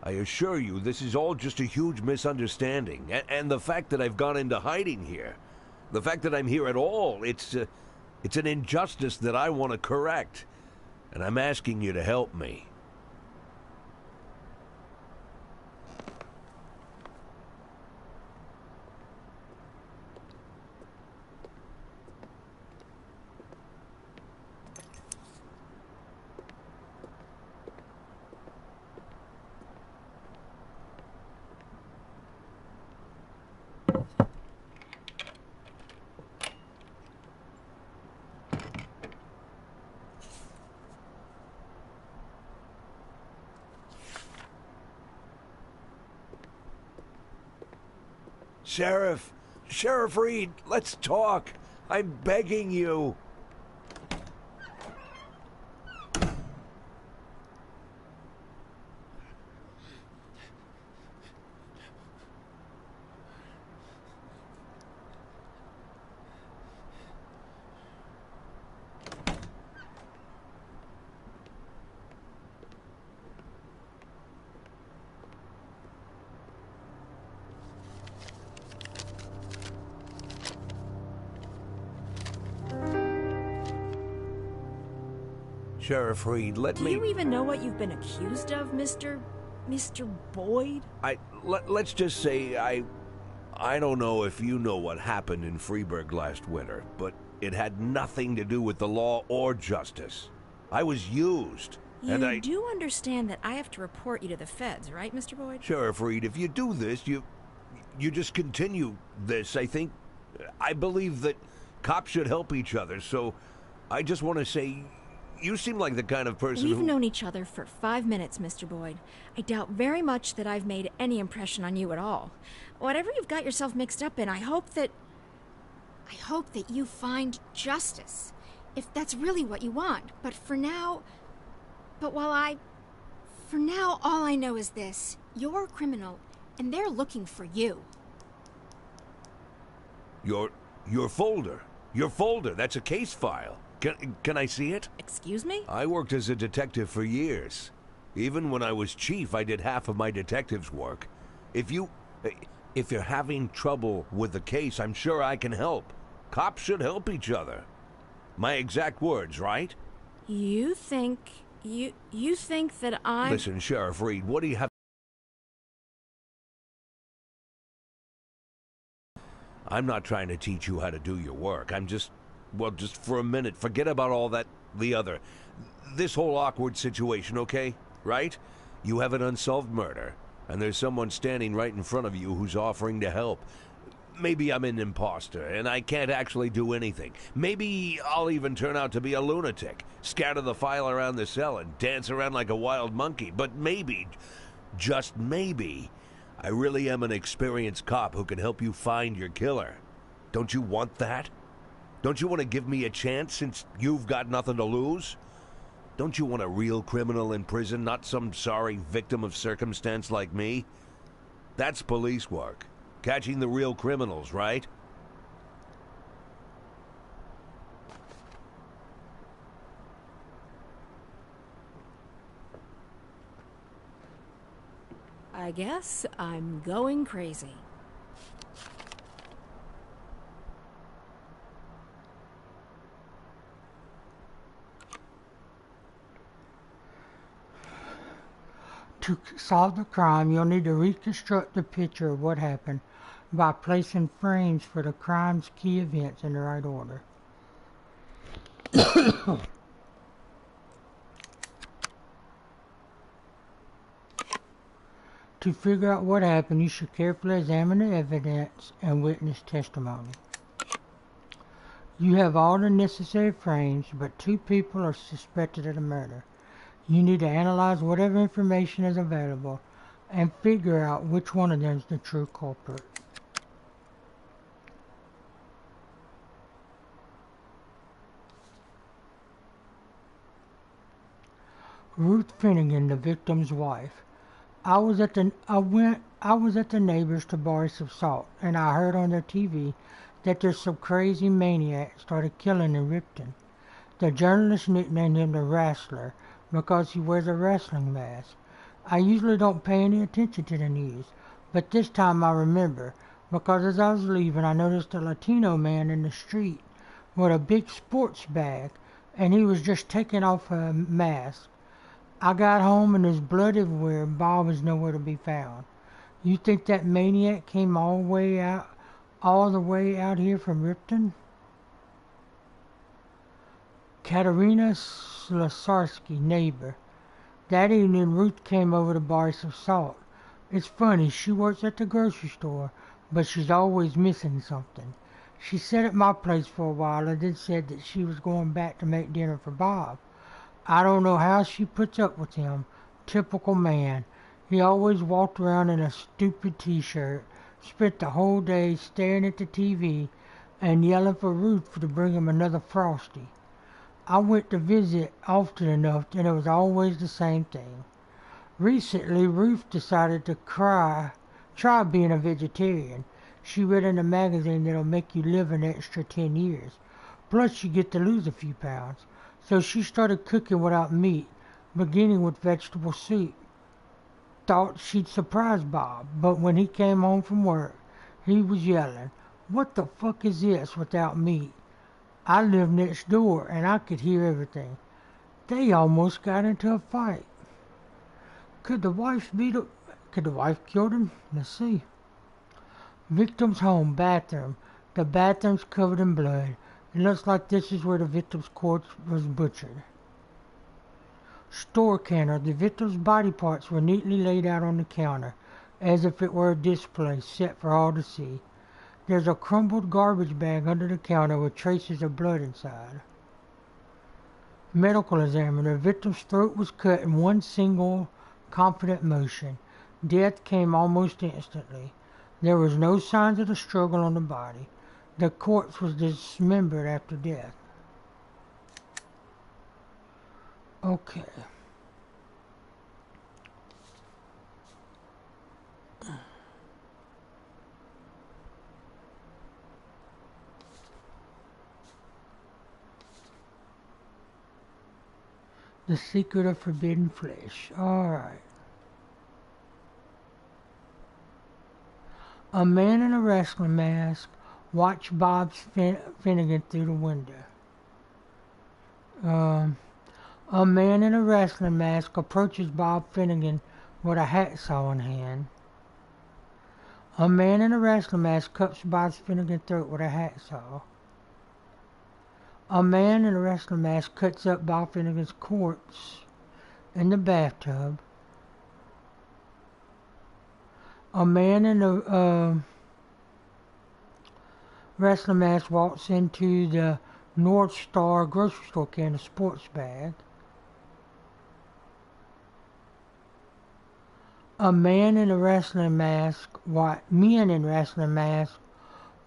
assure you this is all just a huge misunderstanding. And the fact that I've gone into hiding here, the fact that I'm here at all, it's an injustice that I want to correct. And I'm asking you to help me. Sheriff Reed, let's talk. I'm begging you. Sheriff Reed, let me... Do you even know what you've been accused of, Mr. Boyd? Let's just say I don't know if you know what happened in Freeburg last winter, but it had nothing to do with the law or justice. I was used, and You do understand that I have to report you to the feds, right, Mr. Boyd? Sheriff Reed, if you do this, you just continue this. I believe that cops should help each other, so I just want to say... You seem like the kind of person We've known each other for 5 minutes, Mr. Boyd. I doubt very much that I've made any impression on you at all. Whatever you've got yourself mixed up in, I hope that you find justice. If that's really what you want. But for now, all I know is this. You're a criminal, and they're looking for you. Your folder. Your folder. That's a case file. Can I see it? Excuse me? I worked as a detective for years. Even when I was chief, I did half of my detective's work. If you're having trouble with the case, I'm sure I can help. Cops should help each other. My exact words, right? You think that I... Listen, Sheriff Reed, what do you have... I'm not trying to teach you how to do your work. I'm just... Well, just for a minute, forget about all that, this whole awkward situation, okay? Right? You have an unsolved murder, and there's someone standing right in front of you who's offering to help. Maybe I'm an imposter, and I can't actually do anything. Maybe I'll even turn out to be a lunatic, scatter the file around the cell and dance around like a wild monkey. But maybe, just maybe, I really am an experienced cop who can help you find your killer. Don't you want that? Don't you want to give me a chance since you've got nothing to lose? Don't you want a real criminal in prison, not some sorry victim of circumstance like me? That's police work. Catching the real criminals, right? I guess I'm going crazy. To solve the crime, you'll need to reconstruct the picture of what happened by placing frames for the crime's key events in the right order. To figure out what happened, you should carefully examine the evidence and witness testimony. You have all the necessary frames, but 2 people are suspected of the murder. You need to analyze whatever information is available and figure out which one of them is the true culprit. Ruth Finnegan, the victim's wife. I was at the neighbors to borrow some salt, and I heard on their TV that there's some crazy maniac started killing in Ripton. The journalist nicknamed him the Wrestler because he wears a wrestling mask. I usually don't pay any attention to the news, but this time I remember, because as I was leaving I noticed a Latino man in the street with a big sports bag, and he was just taking off a mask. I got home and there's blood everywhere and Bob is nowhere to be found. You think that maniac came all the way out here from Ripton? Katerina Slasarski, neighbor. That evening Ruth came over to borrow some salt. It's funny, she works at the grocery store, but she's always missing something. She sat at my place for a while and then said that she was going back to make dinner for Bob. I don't know how she puts up with him. Typical man. He always walked around in a stupid t-shirt, spent the whole day staring at the TV and yelling for Ruth to bring him another Frosty. I went to visit often enough and it was always the same thing. Recently, Ruth decided to try being a vegetarian. She read in a magazine that'll make you live an extra 10 years. Plus you get to lose a few pounds. So she started cooking without meat, beginning with vegetable soup. Thought she'd surprise Bob, but when he came home from work, he was yelling, "What the fuck is this without meat?" I lived next door and I could hear everything. They almost got into a fight. Could the wife kill him? Let's see. Victim's home, bathroom. The bathroom's covered in blood. It looks like this is where the victim's corpse was butchered. Store counter. The victim's body parts were neatly laid out on the counter, as if it were a display set for all to see. There's a crumpled garbage bag under the counter with traces of blood inside. Medical examiner. Victim's throat was cut in one single, confident motion. Death came almost instantly. There was no signs of the struggle on the body. The corpse was dismembered after death. Okay. The Secret of Forbidden Flesh. Alright. A man in a wrestling mask watched Bob Finnegan through the window. A man in a wrestling mask approaches Bob Finnegan with a hacksaw in hand. A man in a wrestling mask cuts Bob Finnegan's throat with a hacksaw. A man in a wrestling mask cuts up Bob Finnegan's corpse in the bathtub. A man in a wrestling mask walks into the North Star grocery store carrying a sports bag. Men in wrestling masks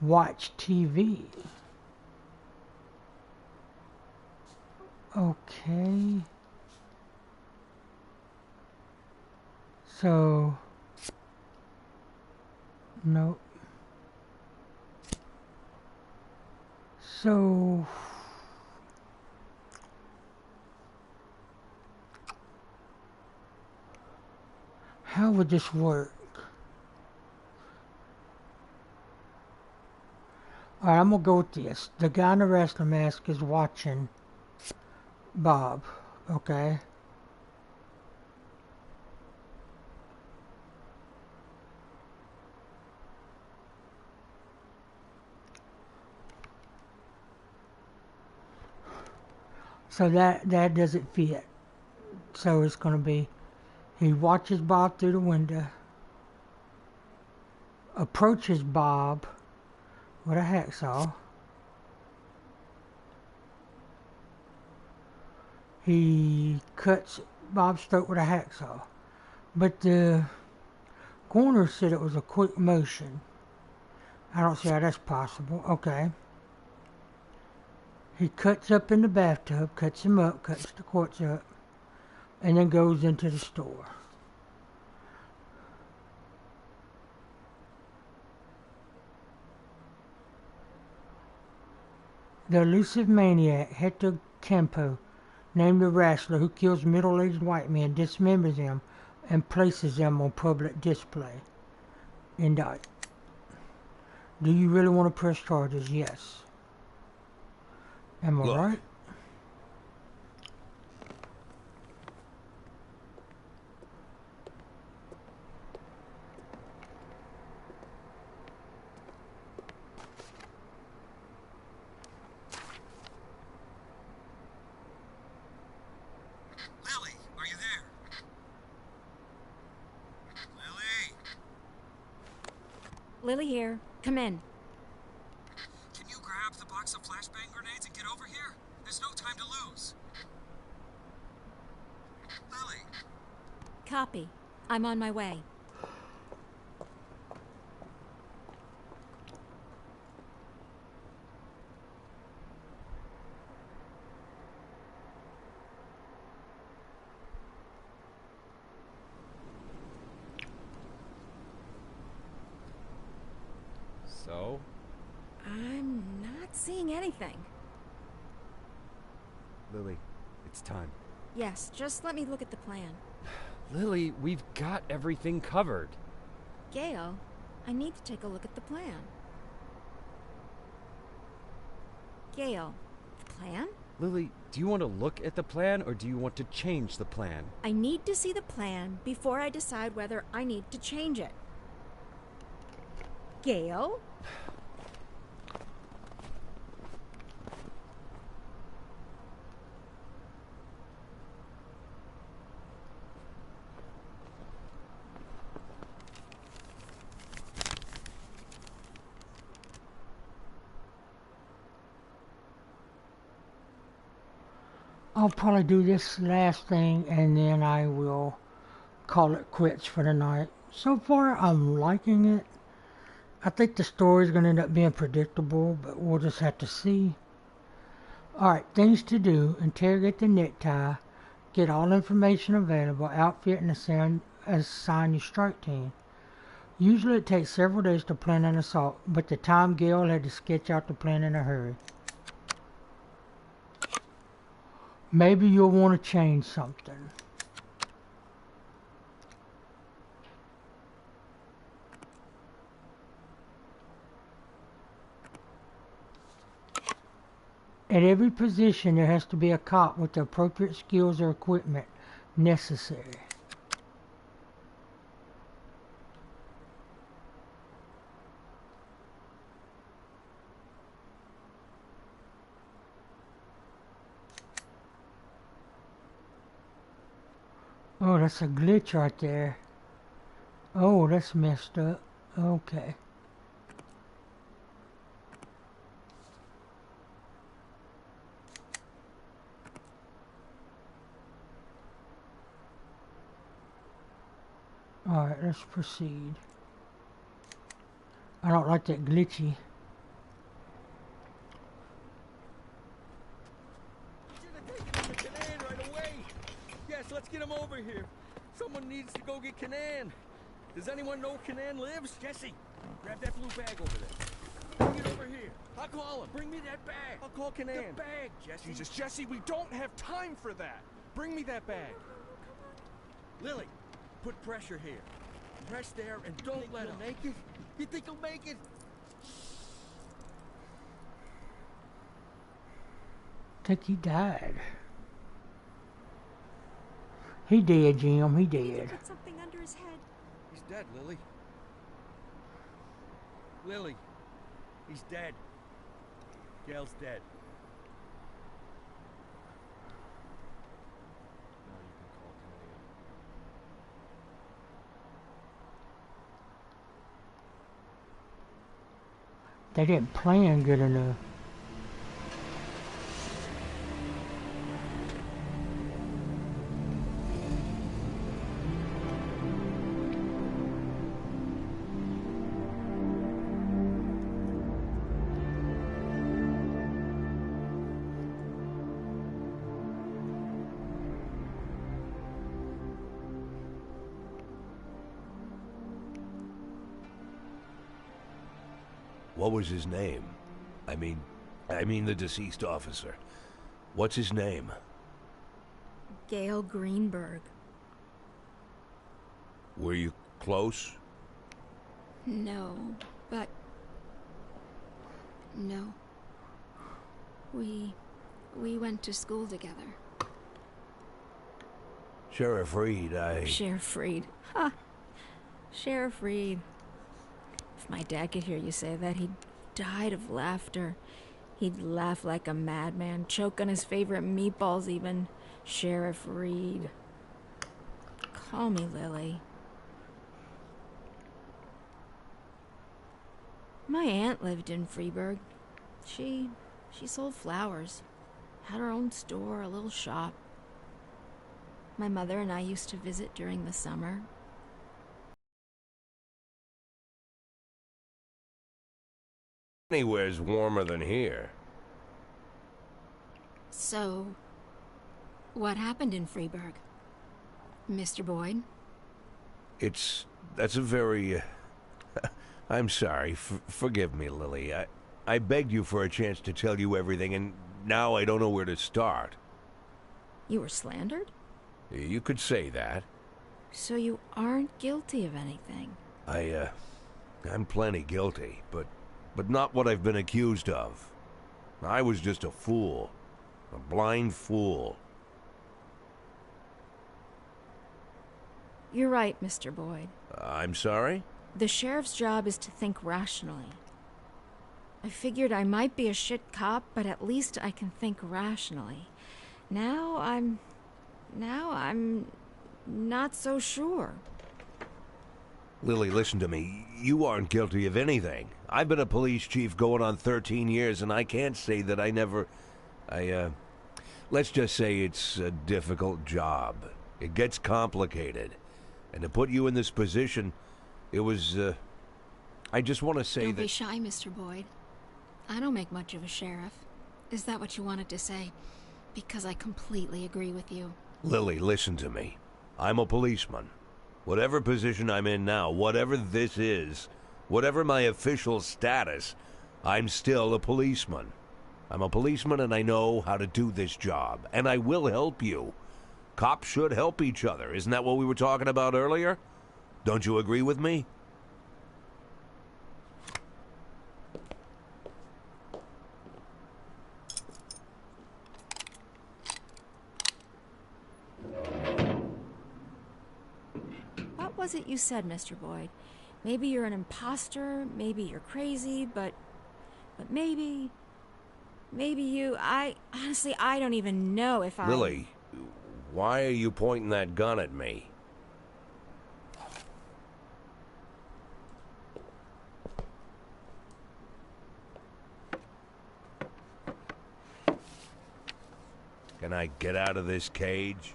watch TV. Okay. So, nope. So, how would this work? Alright, I'm gonna go with this. The guy in the wrestling mask is watching Bob, okay? So that doesn't fit. So it's gonna be, he watches Bob through the window, approaches Bob with a hacksaw. He cuts Bob's throat with a hacksaw. But the coroner said it was a quick motion. I don't see how that's possible. Okay. He cuts up in the bathtub, cuts him up, cuts the corpse up, and then goes into the store. The elusive maniac, Hector Campo, named the wrestler who kills middle-aged white men, dismembers them, and places them on public display. Indict. Do you really want to press charges? Yes. Am I Look. right? Lily, are you there? Lily! Lily here. Come in. Can you grab the box of flashbang grenades and get over here? There's no time to lose. Lily! Copy. I'm on my way. So? I'm not seeing anything. Lily, it's time. Yes, just let me look at the plan. Lily, we've got everything covered. Gail, I need to take a look at the plan. Gail, the plan? Lily, do you want to look at the plan or do you want to change the plan? I need to see the plan before I decide whether I need to change it. Gail? I'll probably do this last thing and then I will call it quits for the night. So far, I'm liking it. I think the story's going to end up being predictable, but we'll just have to see. Alright, things to do. Interrogate the necktie. Get all information available. Outfit and assign your strike team. Usually it takes several days to plan an assault, but the time Gail had to sketch out the plan in a hurry. Maybe you'll want to change something. At every position there has to be a cop with the appropriate skills or equipment necessary. Oh, that's a glitch right there. Oh, that's messed up. Okay. Alright, let's proceed. I don't like that glitchy. Should have taken him to Canaan right away. Yes, let's get him over here. Someone needs to go get Canaan. Does anyone know Canaan lives? Jesse, grab that blue bag over there. Bring it over here. I'll call him. Bring me that bag. I'll call Canaan. The bag, Jesse. Jesus, Jesse, we don't have time for that. Bring me that bag. Lily, put pressure here. Press there and don't let him. Make it? You think he'll make it? Think he died. He did, Jim. He did. Put something under his head. He's dead, Lily. Lily, he's dead. Gail's dead. Now you can call Canaan. They didn't plan good enough. What was his name? I mean the deceased officer. What's his name? Gail Greenberg. Were you close? No, but... No. We went to school together. Sheriff Reed, Sheriff Reed. Ha! Sheriff Reed. If my dad could hear you say that, he'd died of laughter. He'd laugh like a madman, choke on his favorite meatballs even. Sheriff Reed. Call me Lily. My aunt lived in Freeburg. She sold flowers. Had her own store, a little shop. My mother and I used to visit during the summer. Anywhere's warmer than here. So, what happened in Freeburg, Mr. Boyd? That's a very... I'm sorry. Forgive me, Lily. I begged you for a chance to tell you everything, and now I don't know where to start. You were slandered? You could say that. So you aren't guilty of anything? I'm plenty guilty, but not what I've been accused of. I was just a fool. A blind fool. You're right, Mr. Boyd. I'm sorry? The sheriff's job is to think rationally. I figured I might be a shit cop, but at least I can think rationally. Now I'm not so sure. Lily, listen to me. You aren't guilty of anything. I've been a police chief going on 13 years, and I can't say that I never... let's just say it's a difficult job. It gets complicated. And to put you in this position, it was, I just want to say Don't that... be shy, Mr. Boyd. I don't make much of a sheriff. Is that what you wanted to say? Because I completely agree with you. Lily, listen to me. I'm a policeman. Whatever position I'm in now, whatever this is, whatever my official status, I'm still a policeman. I'm a policeman and I know how to do this job. And I will help you. Cops should help each other. Isn't that what we were talking about earlier? Don't you agree with me? What was it you said, Mr. Boyd? Maybe you're an imposter, maybe you're crazy, but maybe you... honestly, I don't even know if I... Lily, why are you pointing that gun at me? Can I get out of this cage?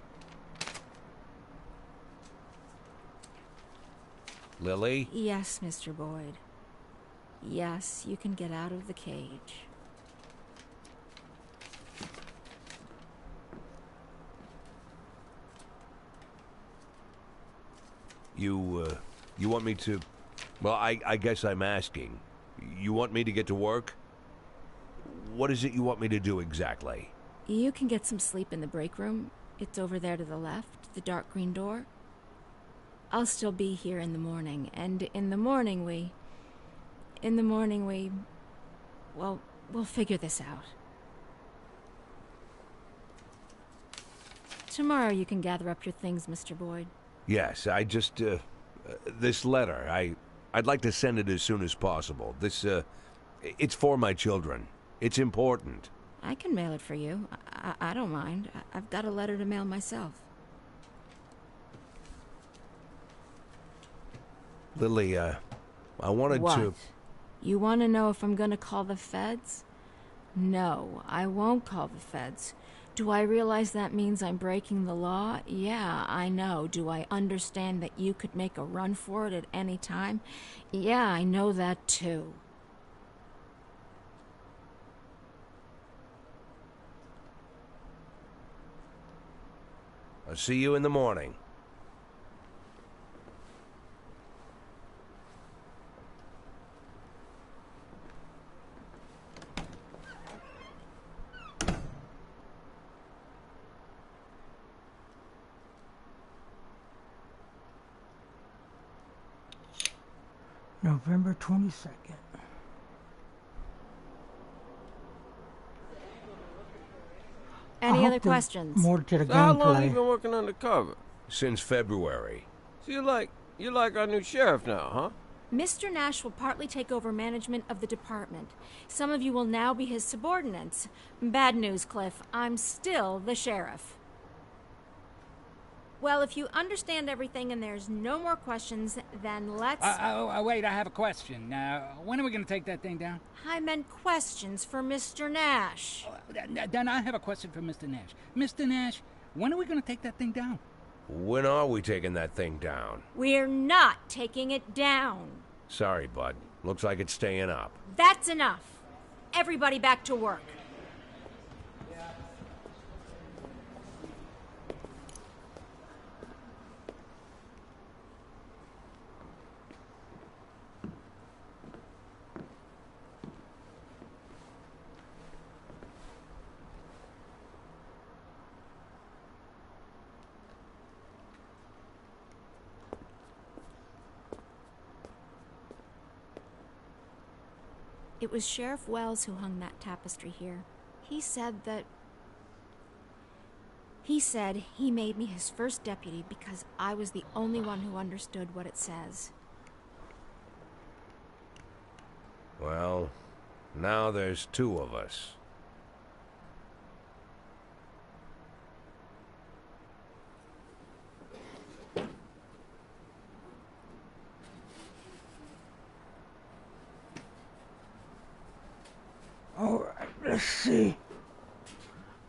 Lily? Yes, Mr. Boyd. Yes, you can get out of the cage. You want me to... Well, I guess I'm asking. You want me to get to work? What is it you want me to do exactly? You can get some sleep in the break room. It's over there to the left, the dark green door. I'll still be here in the morning, and in the morning we... Well, we'll figure this out. Tomorrow you can gather up your things, Mr. Boyd. Yes, I just... this letter, I'd like to send it as soon as possible. This, it's for my children. It's important. I can mail it for you. I don't mind. I've got a letter to mail myself. Lily, I wanted What? to... You want to know if I'm going to call the feds? No, I won't call the feds. Do I realize that means I'm breaking the law? Yeah, I know. Do I understand that you could make a run for it at any time? Yeah, I know that too. I'll see you in the morning. November 22nd. Any other questions? More to the So how long gunplay. you been working undercover? Since February. So you're like our new sheriff now, huh? Mr. Nash will partly take over management of the department. Some of you will now be his subordinates. Bad news, Cliff. I'm still the sheriff. Well, if you understand everything and there's no more questions, then let's... Wait, I have a question. When are we going to take that thing down? I meant questions for Mr. Nash. Then I have a question for Mr. Nash. Mr. Nash, when are we going to take that thing down? When are we taking that thing down? We're not taking it down. Sorry, bud. Looks like it's staying up. That's enough. Everybody back to work. It was Sheriff Wells who hung that tapestry here. He said he made me his first deputy because I was the only one who understood what it says. Well, now there's two of us. Alright, let's see.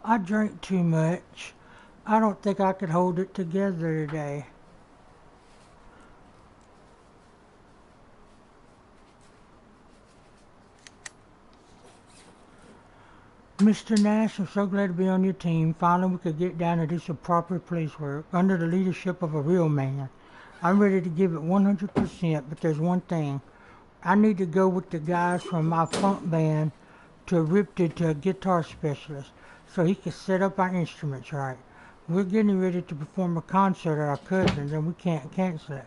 I drank too much. I don't think I could hold it together today. Mr. Nash, I'm so glad to be on your team. Finally, we could get down and do some proper police work under the leadership of a real man. I'm ready to give it 100%, but there's one thing. I need to go with the guys from my funk band to Ripton to a guitar specialist so he can set up our instruments right. We're getting ready to perform a concert at our cousin's and we can't cancel it.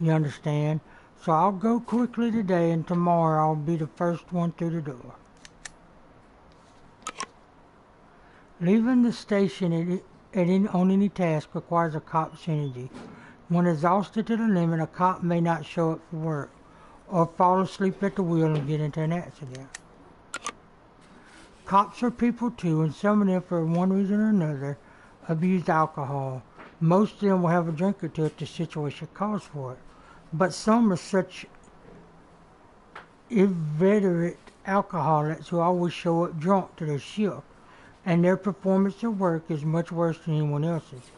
You understand? So I'll go quickly today and tomorrow I'll be the first one through the door. Leaving the station on any task requires a cop's energy. When exhausted to the limit, a cop may not show up for work or fall asleep at the wheel and get into an accident. Cops are people too, and some of them, for one reason or another, abuse alcohol. Most of them will have a drink or two if the situation calls for it. But some are such inveterate alcoholics who always show up drunk to their shift, and their performance at work is much worse than anyone else's,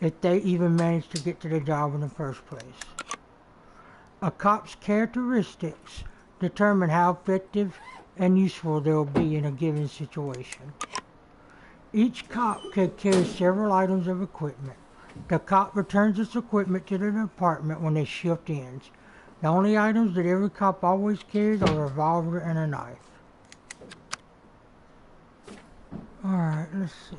if they even manage to get to their job in the first place. A cop's characteristics determine how effective and useful they'll be in a given situation. Each cop can carry several items of equipment. The cop returns his equipment to the department when their shift ends. The only items that every cop always carries are a revolver and a knife. Alright, let's see.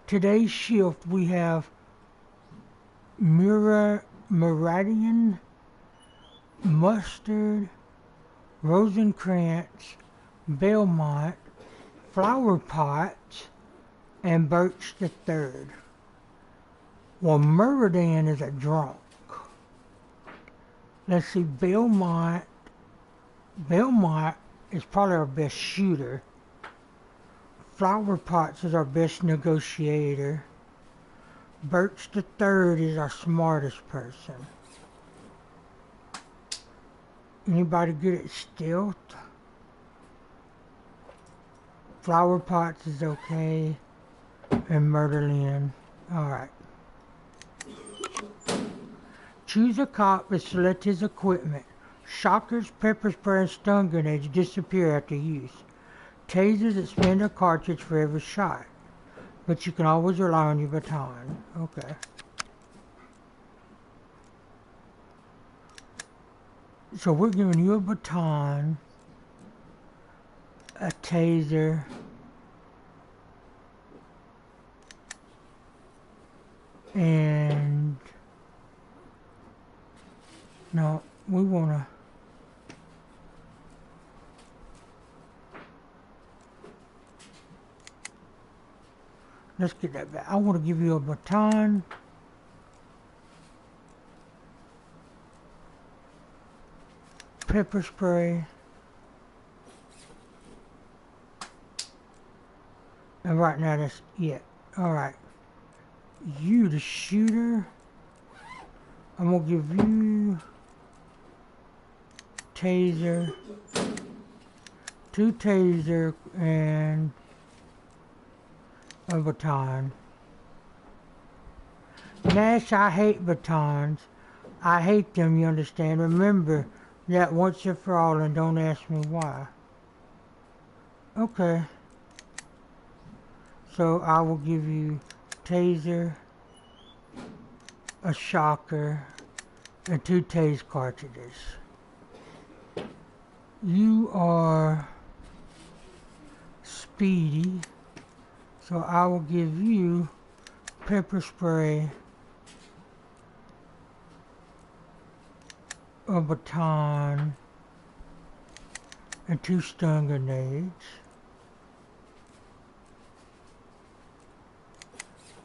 Today's shift we have Meridian, Mustard, Rosencrantz, Belmont, Flower Pot, and Birch the Third. Well, Meridian is a drunk. Let's see, Belmont is probably our best shooter. Flower Pots is our best negotiator. Birch the Third is our smartest person. Anybody good at stealth? Flower Pots is okay. And Murderlin. Alright. Choose a cop and select his equipment. Shockers, pepper spray, and stun grenades disappear after use. Tasers expend a cartridge for every shot. But you can always rely on your baton. Okay. So we're giving you a baton, a taser, and no, we wanna let's get that back. I want to give you a baton, pepper spray, and right now that's it. Alright. You, the shooter, I'm gonna give you taser, 2 taser, and a baton. Nash, I hate batons. I hate them, you understand. Remember that once and for all, and don't ask me why. Okay. So I will give you taser, a shocker, and 2 tase cartridges. You are speedy, so I will give you pepper spray, a baton, and 2 stun grenades.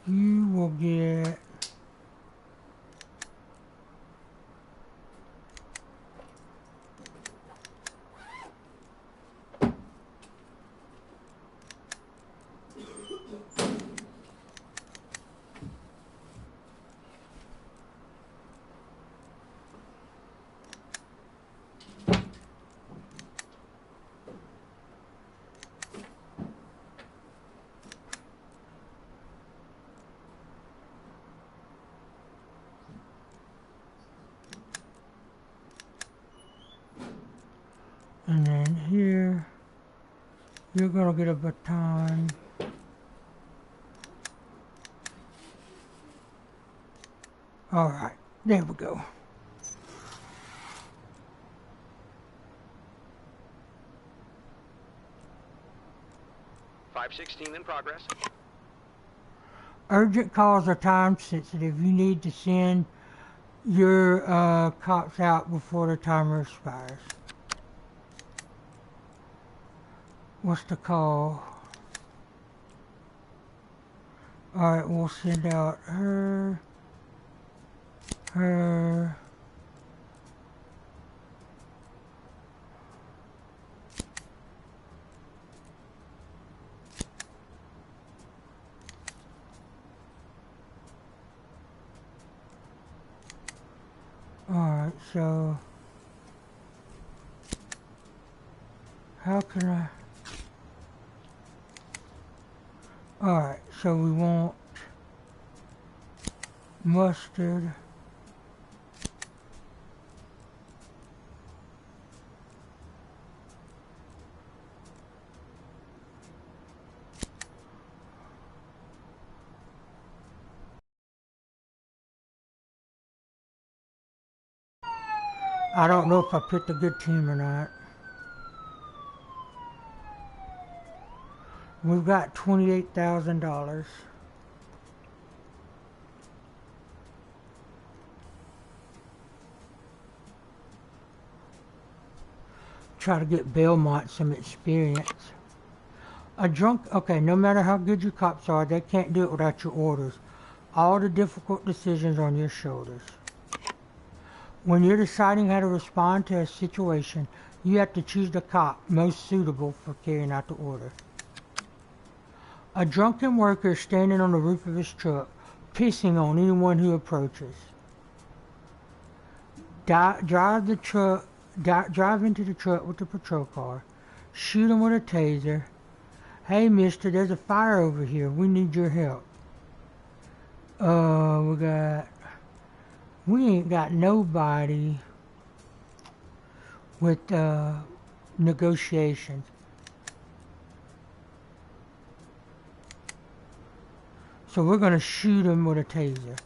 You will get and then here, you're gonna get a baton. Alright, there we go. .516 in progress. Urgent calls are time sensitive. You need to send your cops out before the timer expires. What's the call? Alright, we'll send out her. Alright, so how can I? Alright, so we want mustard, I don't know if I picked a good team or not. We've got $28,000. Try to get Belmont some experience. A drunk, okay, no matter how good your cops are, they can't do it without your orders. All the difficult decisions on your shoulders. When you're deciding how to respond to a situation, you have to choose the cop most suitable for carrying out the order. A drunken worker standing on the roof of his truck, pissing on anyone who approaches. Drive into the truck with the patrol car. Shoot him with a taser. Hey, mister, there's a fire over here. We need your help. We ain't got nobody with negotiations. So we're going to shoot him with a taser.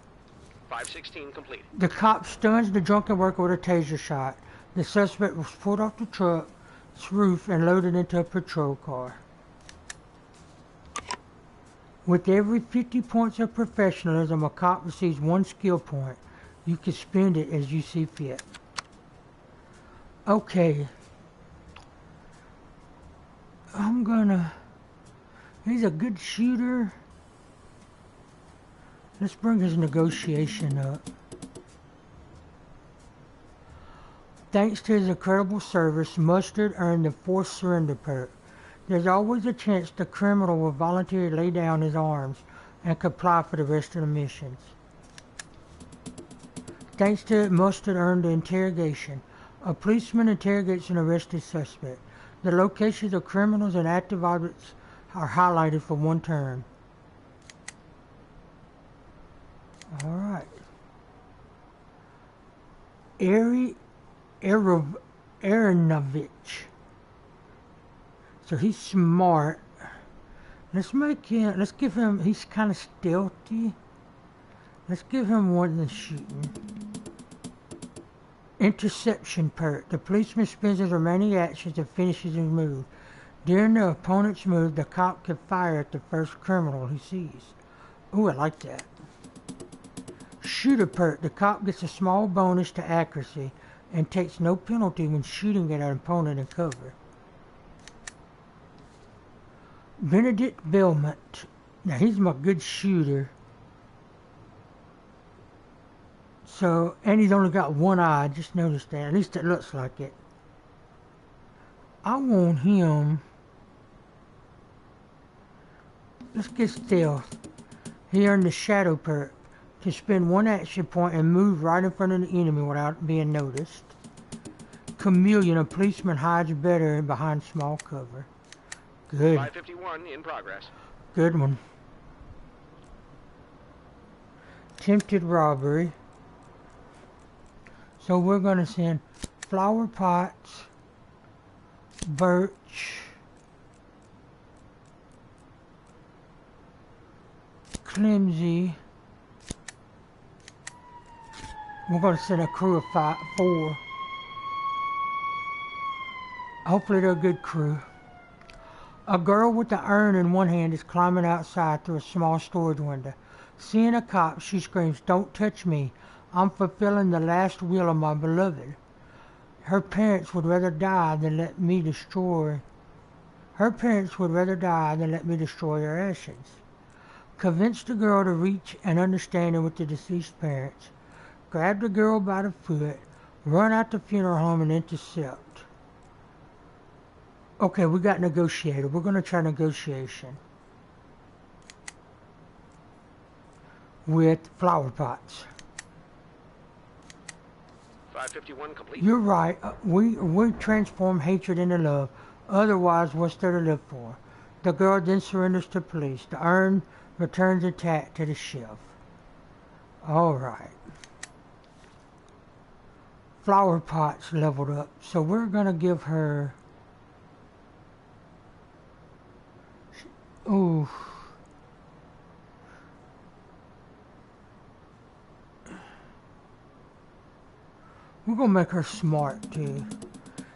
516 complete. The cop stuns the drunken worker with a taser shot. The suspect was pulled off the truck's roof and loaded into a patrol car. With every 50 points of professionalism, a cop receives 1 skill point. You can spend it as you see fit. Okay. He's a good shooter. Let's bring his negotiation up. Thanks to his incredible service, Mustard earned the forced surrender perk. There's always a chance the criminal will voluntarily lay down his arms and comply for the rest of the missions. Thanks to it, Mustard earned the interrogation. A policeman interrogates an arrested suspect. The locations of criminals and active objects are highlighted for 1 turn. Alright. Aronovich. So he's smart. Let's give him, he's kind of stealthy. Let's give him one that's shooting. Interception perk. The policeman spends his remaining actions and finishes his move. During the opponent's move, the cop can fire at the first criminal he sees. Ooh, I like that. Shooter perk. The cop gets a small bonus to accuracy and takes no penalty when shooting at an opponent in cover. Benedict Belmont. Now he's my good shooter. So, and he's only got 1 eye. Just noticed that. At least it looks like it. I want him. Let's get stealth. He earned the shadow perk to spend 1 action point and move right in front of the enemy without being noticed. Chameleon. A policeman hides better behind small cover. Good. 551 in progress. Good one. Attempted robbery. So we're going to send Flower Pots, Birch, Clemsy. We're going to send a crew of 4. Hopefully they're a good crew. A girl with the urn in one hand is climbing outside through a small storage window. Seeing a cop, she screams, "Don't touch me. I'm fulfilling the last will of my beloved. Her parents would rather die than let me destroy her ashes." Convince the girl to reach an understanding with the deceased parents. Grab the girl by the foot, run out the funeral home and intercept. Okay, we got negotiator. We're going to try negotiation with Flower Pots. 551 complete. You're right. We transform hatred into love. Otherwise, what's there to live for? The girl then surrenders to police. The urn returns intact to the shelf. All right. Flower Pots leveled up. So we're going to give her... Ooh. We're gonna make her smart too.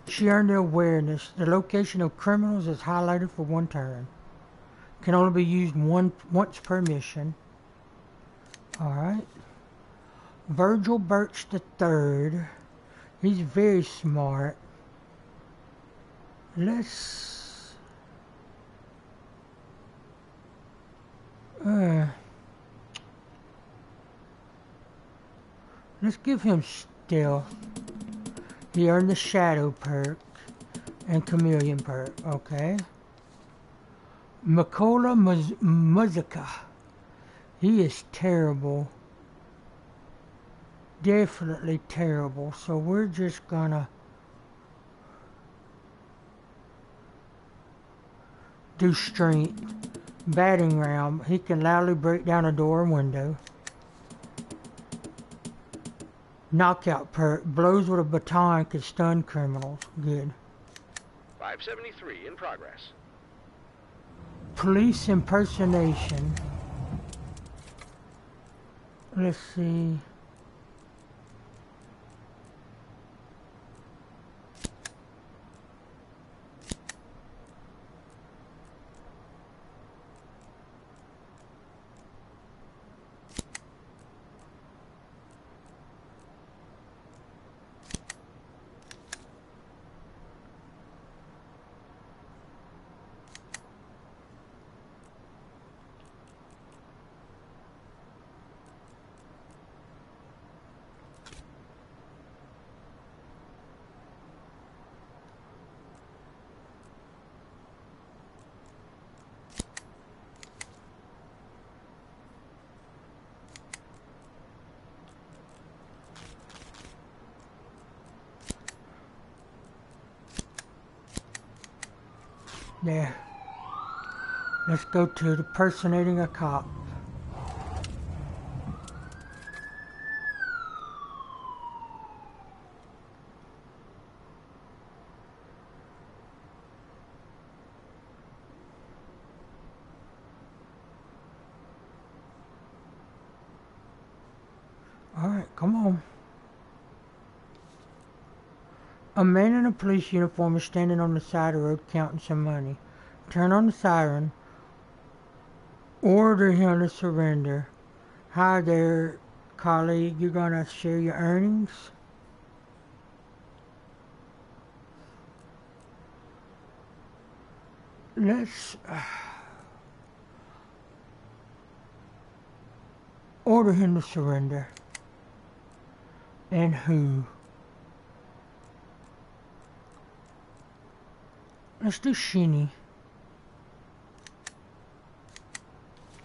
She earned the awareness. The location of criminals is highlighted for one turn. Can only be used once per mission. Alright. Virgil Birch III. He's very smart. Let's give him stealth. He earned the shadow perk and chameleon perk. Okay. Mikola Muzika. He is terrible. Definitely terrible. So we're just gonna do strength. Batting ram. He can loudly break down a door and window. Knockout perk. Blows with a baton can stun criminals. Good. 573 in progress. Police impersonation. Let's see. There. Let's go to impersonating a cop. Alright, come on. A man in a police uniform is standing on the side of the road counting some money. Turn on the siren. Order him to surrender. Hi there, colleague. You're going to share your earnings? Let's order him to surrender. And who? Let's do Sheeny.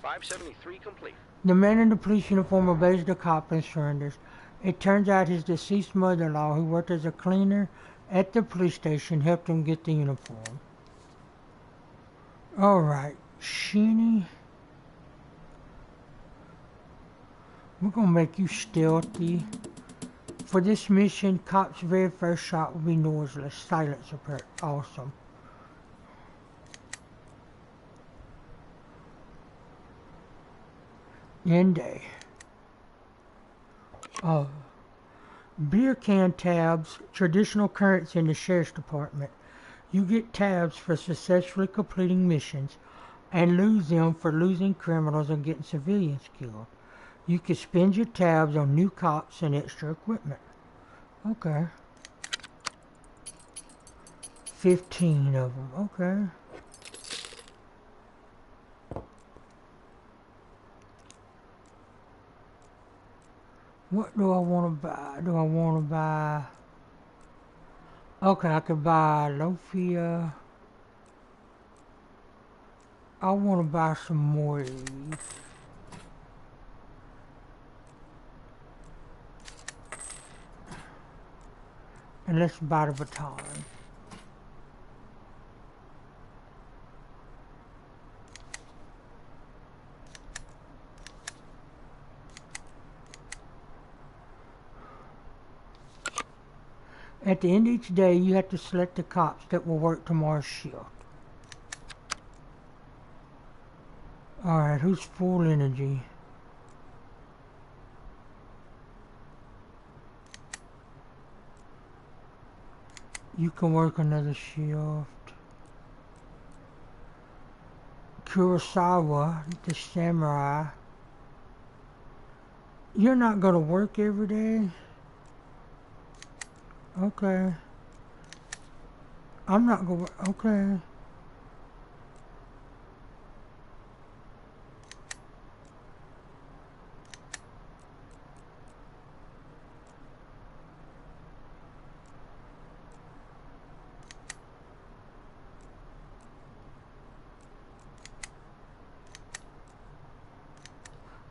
573 complete. The man in the police uniform obeys the cop and surrenders. It turns out his deceased mother-in-law, who worked as a cleaner at the police station, helped him get the uniform. Alright, Sheeny. We're gonna make you stealthy. For this mission, cop's very first shot will be noiseless. Silencer perk. Awesome. End day. Beer can tabs, traditional currency in the sheriff's department. You get tabs for successfully completing missions and lose them for losing criminals and getting civilians killed. You can spend your tabs on new cops and extra equipment. Okay. 15 of them. Okay. What do I want to buy? Do I want to buy... Okay, I could buy Lofia. I want to buy some more of these. And let's buy the baton. At the end of each day, you have to select the cops that will work tomorrow's shift. Alright, who's full energy? You can work another shift. Kurosawa, the samurai. You're not gonna work every day? Okay. I'm not gonna work. Okay.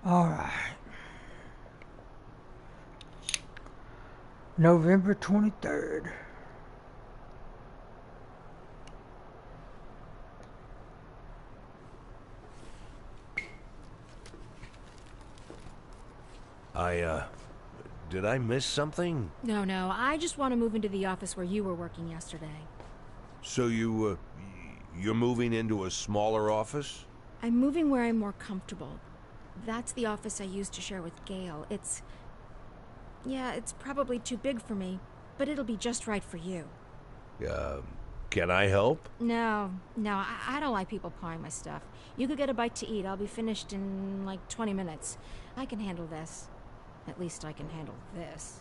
All right. November 23rd. Did I miss something? No, I just want to move into the office where you were working yesterday. So you're moving into a smaller office? I'm moving where I'm more comfortable. That's the office I used to share with Gail. It's probably too big for me, but it'll be just right for you. Can I help? No, I don't like people pawing my stuff. You could get a bite to eat. I'll be finished in like 20 minutes. I can handle this. At least I can handle this.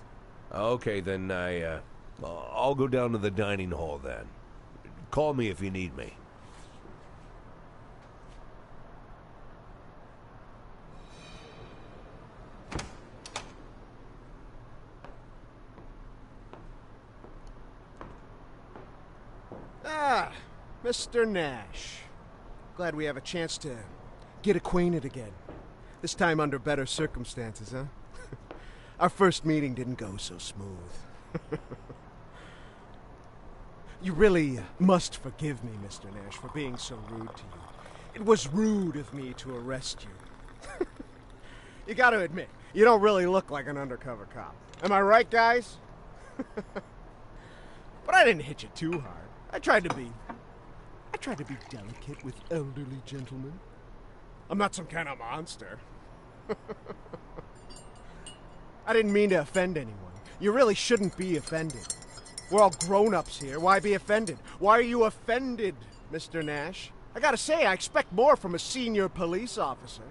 Okay, then I'll go down to the dining hall then. Call me if you need me. Ah, Mr. Nash. Glad we have a chance to get acquainted again. This time under better circumstances, huh? Our first meeting didn't go so smooth. You really must forgive me, Mr. Nash, for being so rude to you. It was rude of me to arrest you. You gotta admit, you don't really look like an undercover cop. Am I right, guys? But I didn't hit you too hard. I tried to be delicate with elderly gentlemen. I'm not some kind of monster. I didn't mean to offend anyone. You really shouldn't be offended. We're all grown-ups here. Why be offended? Why are you offended, Mr. Nash? I gotta say, I expect more from a senior police officer.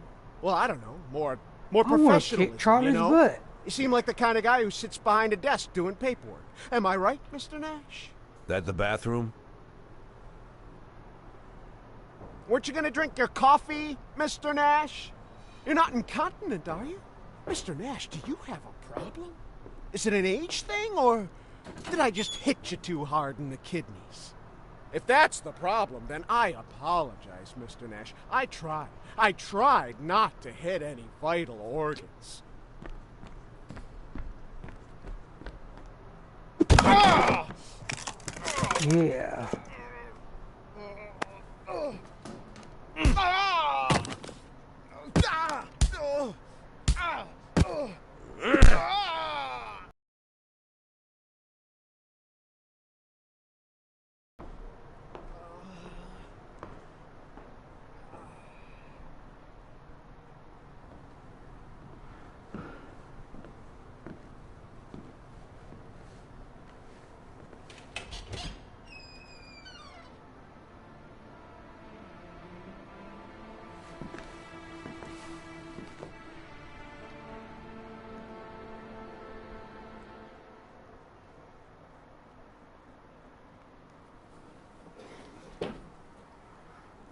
Well, I don't know, more professionalism, Charlie's you know? butt. You seem like the kind of guy who sits behind a desk doing paperwork. Am I right, Mr. Nash? That the bathroom? Weren't you gonna drink your coffee, Mr. Nash? You're not incontinent, are you? Mr. Nash, do you have a problem? Is it an age thing, or did I just hit you too hard in the kidneys? If that's the problem, then I apologize, Mr. Nash. I tried not to hit any vital organs. Yeah.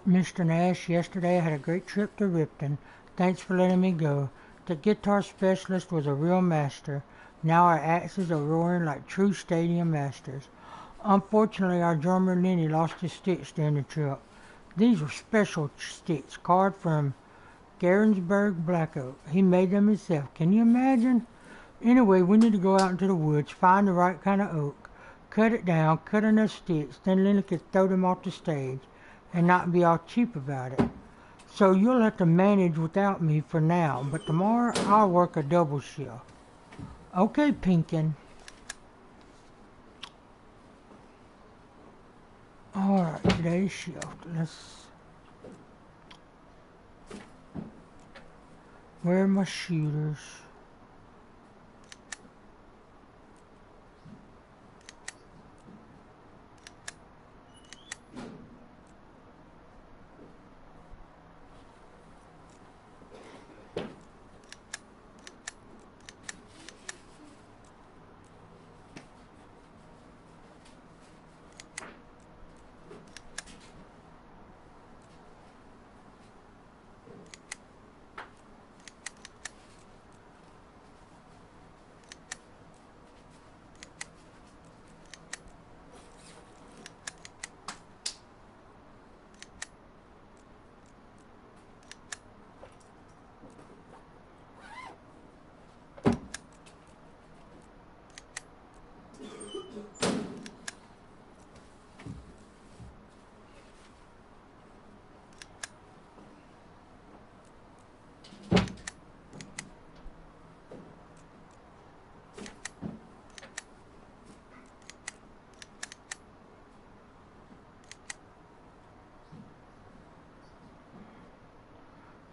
Mr. Nash, yesterday I had a great trip to Ripton. Thanks for letting me go. The guitar specialist was a real master. Now our axes are roaring like true stadium masters. Unfortunately, our drummer Lenny lost his sticks during the trip. These were special sticks, carved from Garensburg Black Oak. He made them himself. Can you imagine? Anyway, we need to go out into the woods, find the right kind of oak, cut it down, cut enough sticks, then Lenny could throw them off the stage and not be all cheap about it. So you'll have to manage without me for now, but tomorrow I'll work a double shift. Okay, Pinkin. Alright, today's shift. Where are my shooters?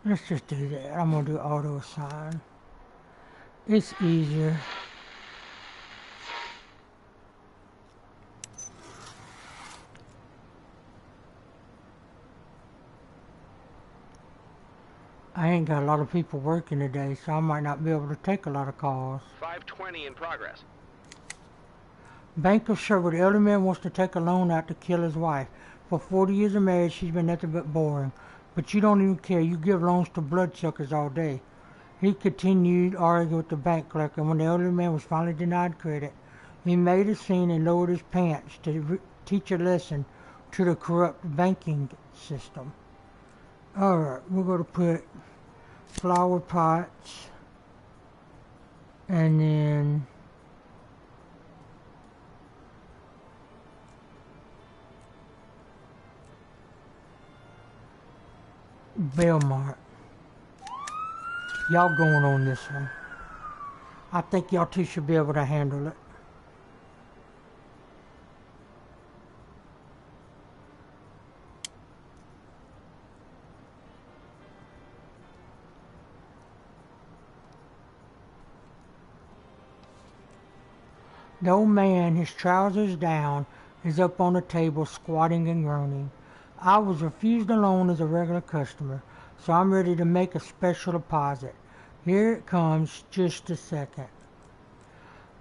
Let's just do that. I'm gonna do auto assign. It's easier. I ain't got a lot of people working today, so I might not be able to take a lot of calls. 520 in progress. Bank of Sherwood, elderly man wants to take a loan out to kill his wife. For 40 years of marriage, she's been nothing but boring. But you don't even care. You give loans to bloodsuckers all day. He continued arguing with the bank clerk, and when the elderly man was finally denied credit, he made a scene and lowered his pants to teach a lesson to the corrupt banking system. Alright, we're going to put flower pots, and then Belmont. Y'all going on this one. I think y'all two should be able to handle it. The old man, his trousers down, is up on the table squatting and groaning. I was refused a loan as a regular customer, so I'm ready to make a special deposit. Here it comes, just a second.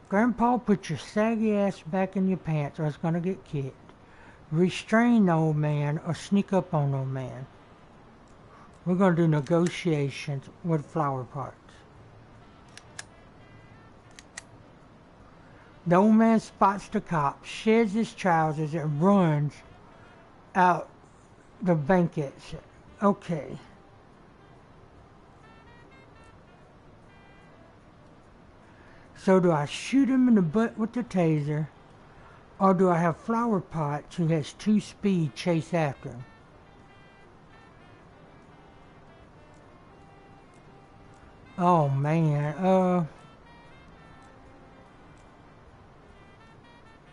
Grandpa, put your saggy ass back in your pants or it's gonna get kicked. Restrain the old man or sneak up on the old man. We're gonna do negotiations with flower pots. The old man spots the cop, sheds his trousers, and runs out the bank exit. Okay. So do I shoot him in the butt with the taser, or do I have Flower Pots who has 2 speed chase after him? Oh man,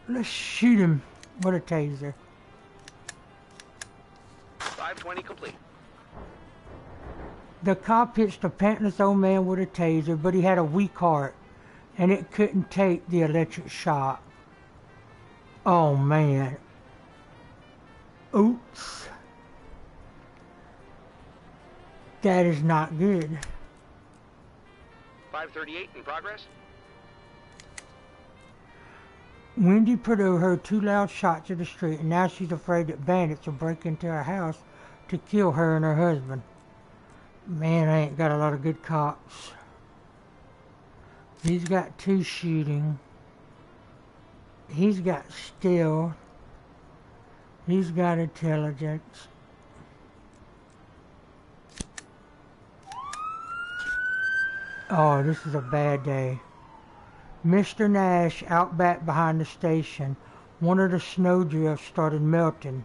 let's shoot him with a taser. 520 complete. The cop hits the pantless old man with a taser, but he had a weak heart, and it couldn't take the electric shock. Oh man. Oops. That is not good. 538 in progress. Wendy Perdue heard 2 loud shots in the street, and now she's afraid that bandits will break into her house to kill her and her husband. Man, I ain't got a lot of good cops. He's got 2 shooting. He's got stealth. He's got intelligence. Oh, this is a bad day. Mr. Nash, out back behind the station, one of the snowdrifts started melting,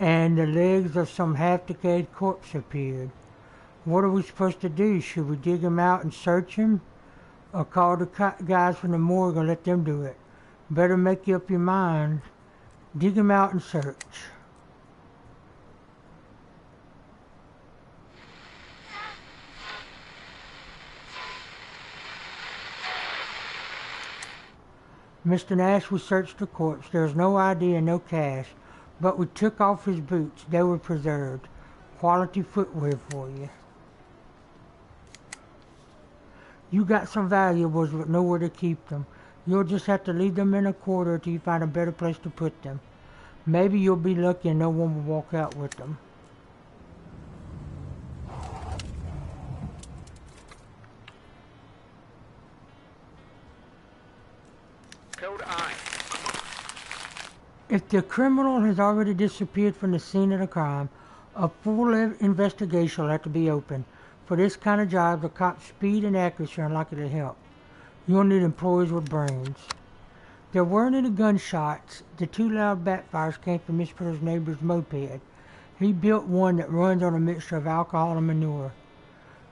and the legs of some half-decayed corpse appeared. What are we supposed to do? Should we dig him out and search him? Or call the guys from the morgue and let them do it? Better make you up your mind. Dig him out and search. Mr. Nash, we searched the corpse. There's no ID and no cash, but we took off his boots. They were preserved. Quality footwear for you. You got some valuables, but nowhere to keep them. You'll just have to leave them in a corner till you find a better place to put them. Maybe you'll be lucky and no one will walk out with them. Code I. If the criminal has already disappeared from the scene of the crime, a full investigation will have to be opened. For this kind of job, the cop's speed and accuracy are unlikely to help. You'll need employees with brains. There weren't any gunshots. The 2 loud backfires came from Miss Pearl's neighbor's moped. He built one that runs on a mixture of alcohol and manure.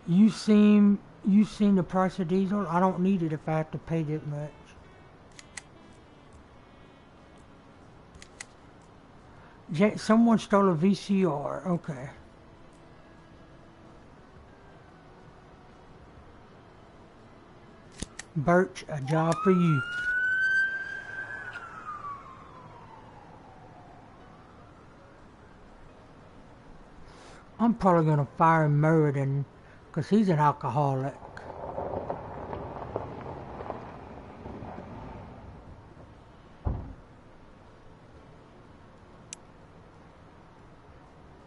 You seen the price of diesel? I don't need it if I have to pay that much. Someone stole a VCR. Okay. Birch, a job for you. I'm probably going to fire Meriden because he's an alcoholic.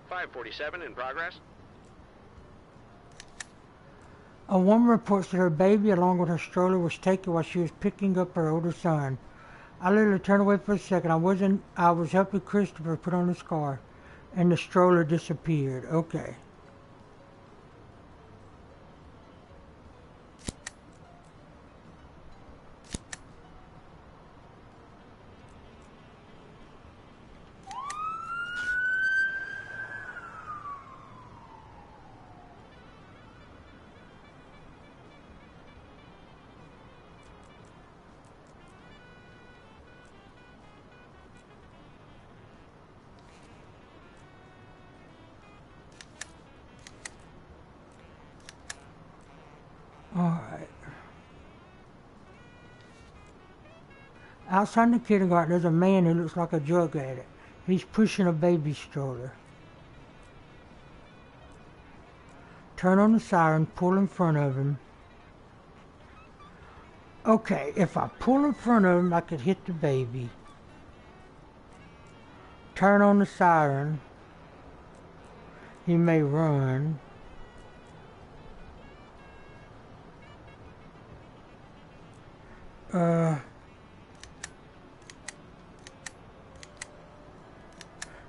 .547 in progress. A woman reports that her baby along with her stroller was taken while she was picking up her older son. I literally turned away for a second. I was helping Christopher put on his car and the stroller disappeared. Okay. Alright. Outside the kindergarten, there's a man who looks like a drug addict. He's pushing a baby stroller. Turn on the siren, pull in front of him. Okay, if I pull in front of him, I could hit the baby. Turn on the siren. He may run.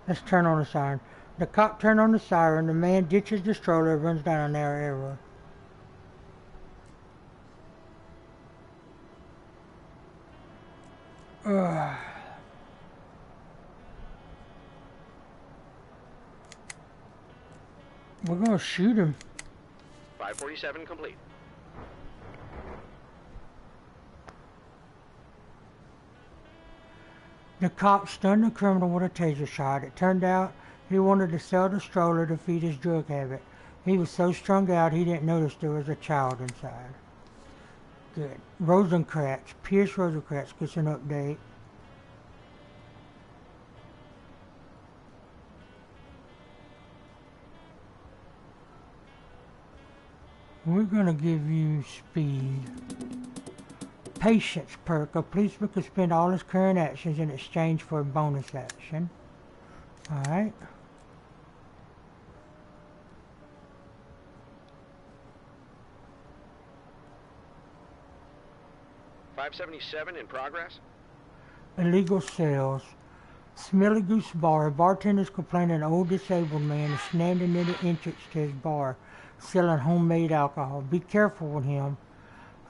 Let's turn on the siren. The cop turned on the siren. The man ditches the stroller and runs down a narrow arrow. We're gonna shoot him. 547 complete. The cop stunned the criminal with a taser shot. It turned out he wanted to sell the stroller to feed his drug habit. He was so strung out he didn't notice there was a child inside. Good. Rosencrantz. Pierce Rosencrantz gets an update. We're going to give you speed. Patience perk. A policeman could spend all his current actions in exchange for a bonus action. Alright. .577 in progress. Illegal sales. Smelly Goose Bar. Bartenders complain an old disabled man is standing near the entrance to his bar selling homemade alcohol. Be careful with him.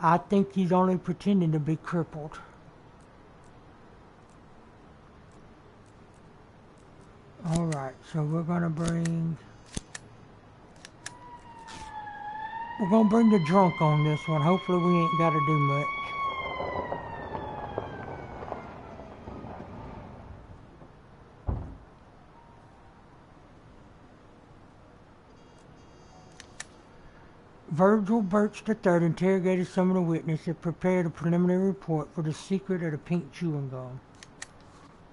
I think he's only pretending to be crippled. Alright, so we're gonna bring the drunk on this one. Hopefully we ain't gotta do much. Virgil Birch III interrogated some of the witnesses and prepared a preliminary report for the secret of the pink chewing gum.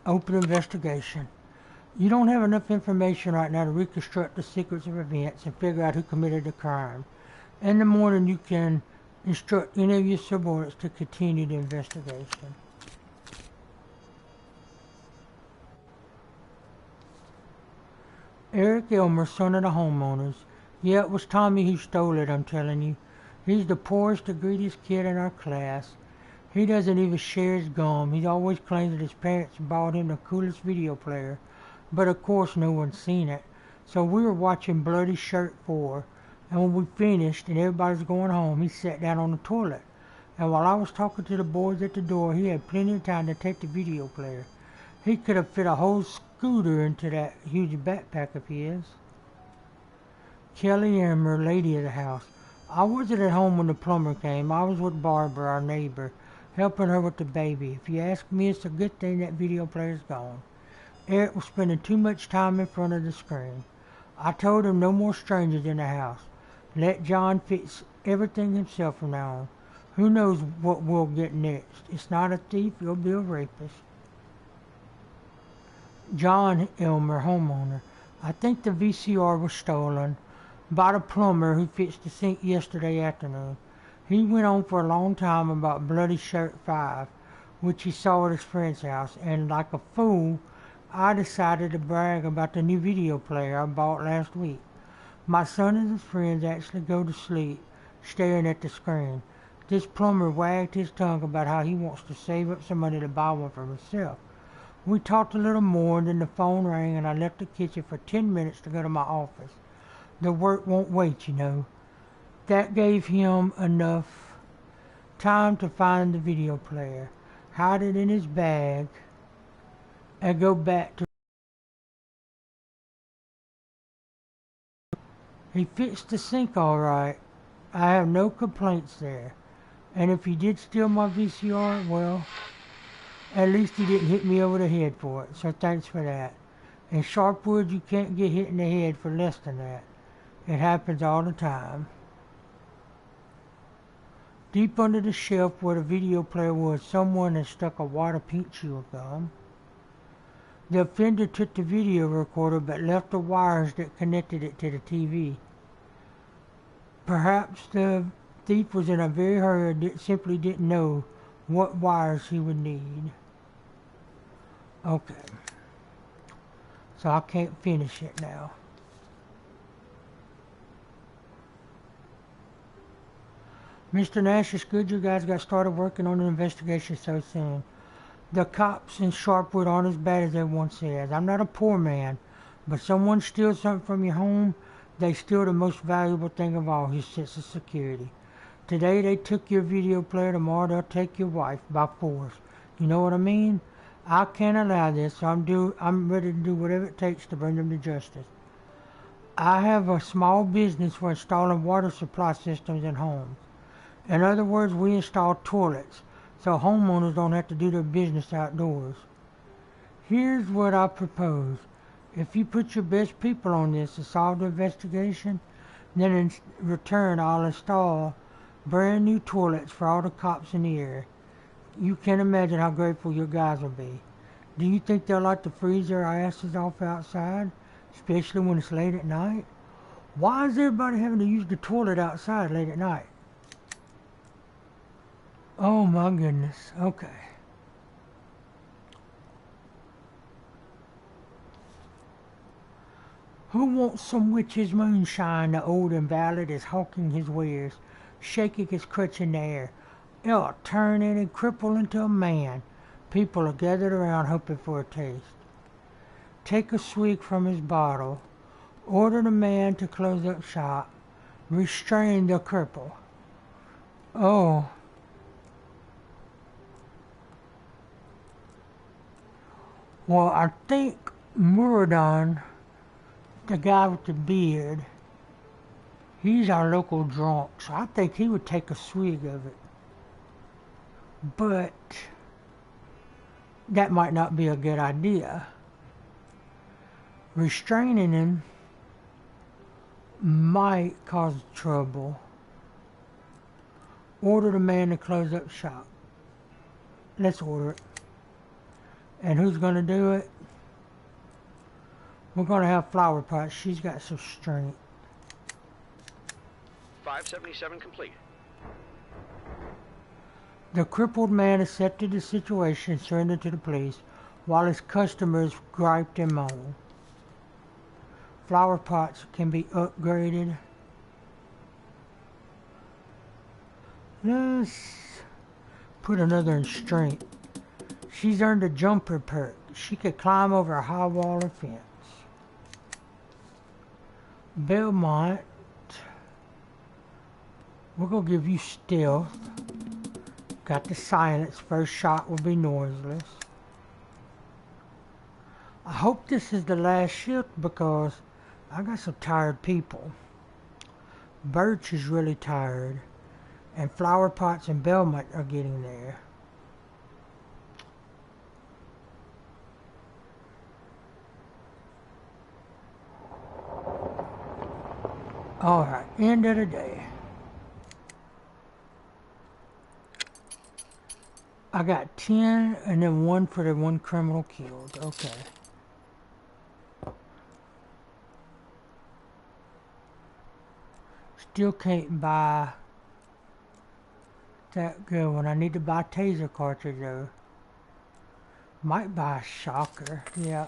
Open investigation. You don't have enough information right now to reconstruct the sequence of events and figure out who committed the crime. In the morning you can instruct any of your subordinates to continue the investigation. Eric Elmer, son of the homeowners. Yeah, it was Tommy who stole it, I'm telling you. He's the poorest, the greediest kid in our class. He doesn't even share his gum. He always claims that his parents bought him the coolest video player. But of course no one's seen it. So we were watching Bloody Shirt 4. And when we finished and everybody's going home, he sat down on the toilet. And while I was talking to the boys at the door, he had plenty of time to take the video player. He could have fit a whole scooter into that huge backpack of his. Kelly Emmer, lady of the house. I wasn't at home when the plumber came. I was with Barbara, our neighbor, helping her with the baby. If you ask me, it's a good thing that video player's gone. Eric was spending too much time in front of the screen. I told him no more strangers in the house. Let John fix everything himself from now on. Who knows what we'll get next? It's not a thief, it'll be a rapist. John Elmer, homeowner. I think the VCR was stolen by the plumber who fixed the sink yesterday afternoon. He went on for a long time about Bloody Shirt 5, which he saw at his friend's house, and like a fool, I decided to brag about the new video player I bought last week. My son and his friends actually go to sleep staring at the screen. This plumber wagged his tongue about how he wants to save up some money to buy one for himself. We talked a little more, and then the phone rang, and I left the kitchen for 10 minutes to go to my office. The work won't wait, you know. That gave him enough time to find the video player, hide it in his bag, and go back to... He fixed the sink all right. I have no complaints there. And if he did steal my VCR, well, at least he didn't hit me over the head for it, so thanks for that. In Sharpwood, you can't get hit in the head for less than that. It happens all the time. Deep under the shelf where the video player was, someone has stuck a wad of pink chewing gum. The offender took the video recorder but left the wires that connected it to the TV. Perhaps the thief was in a very hurry and simply didn't know what wires he would need. Okay. So I can't finish it now. Mr. Nash, it's good you guys got started working on the investigation so soon. The cops in Sharpwood aren't as bad as everyone says. I'm not a poor man, but someone steals something from your home, they steal the most valuable thing of all, his sense of security. Today they took your video player, tomorrow they'll take your wife by force. You know what I mean? I can't allow this, so I'm ready to do whatever it takes to bring them to justice. I have a small business for installing water supply systems in homes. In other words, we install toilets, so homeowners don't have to do their business outdoors. Here's what I propose. If you put your best people on this to solve the investigation, then in return I'll install brand new toilets for all the cops in the area. You can imagine how grateful your guys will be. Do you think they'll like to freeze their asses off outside, especially when it's late at night? Why is everybody having to use the toilet outside late at night? Oh my goodness, okay. Who wants some witch's moonshine? The old invalid is hawking his wares, shaking his crutch in the air. It'll turn any cripple into a man. People are gathered around hoping for a taste. Take a swig from his bottle. Order the man to close up shop. Restrain the cripple. Oh. Well, I think Muradin, the guy with the beard, he's our local drunk, so I think he would take a swig of it. But that might not be a good idea. Restraining him might cause trouble. Order the man to close up shop. Let's order it. And who's going to do it? We're going to have Flower Pot. She's got some strength. 577 complete. The crippled man accepted the situation and surrendered to the police, while his customers griped and moaned. Flower pots can be upgraded. Let's put another in strength. She's earned a jumper perk. She could climb over a high wall or fence. Belmont, we're going to give you stealth. Got the silence. First shot will be noiseless. I hope this is the last shift because I got some tired people. Birch is really tired. And Flower Pots and Belmont are getting there. Alright, end of the day. I got 10 and then 1 for the 1 criminal killed. Okay. Still can't buy that good one. I need to buy taser cartridge though. Might buy a shocker. Yeah.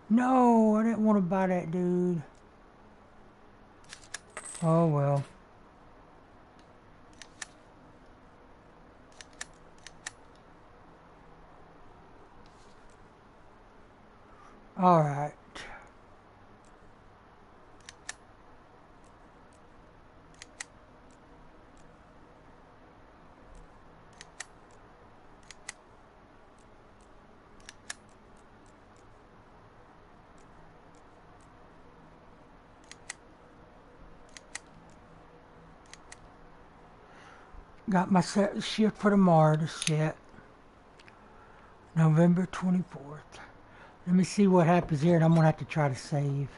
No, I didn't want to buy that dude. Oh well. All right. Got my set shift for tomorrow to set. November 24th. Let me see what happens here, and I'm gonna have to try to save.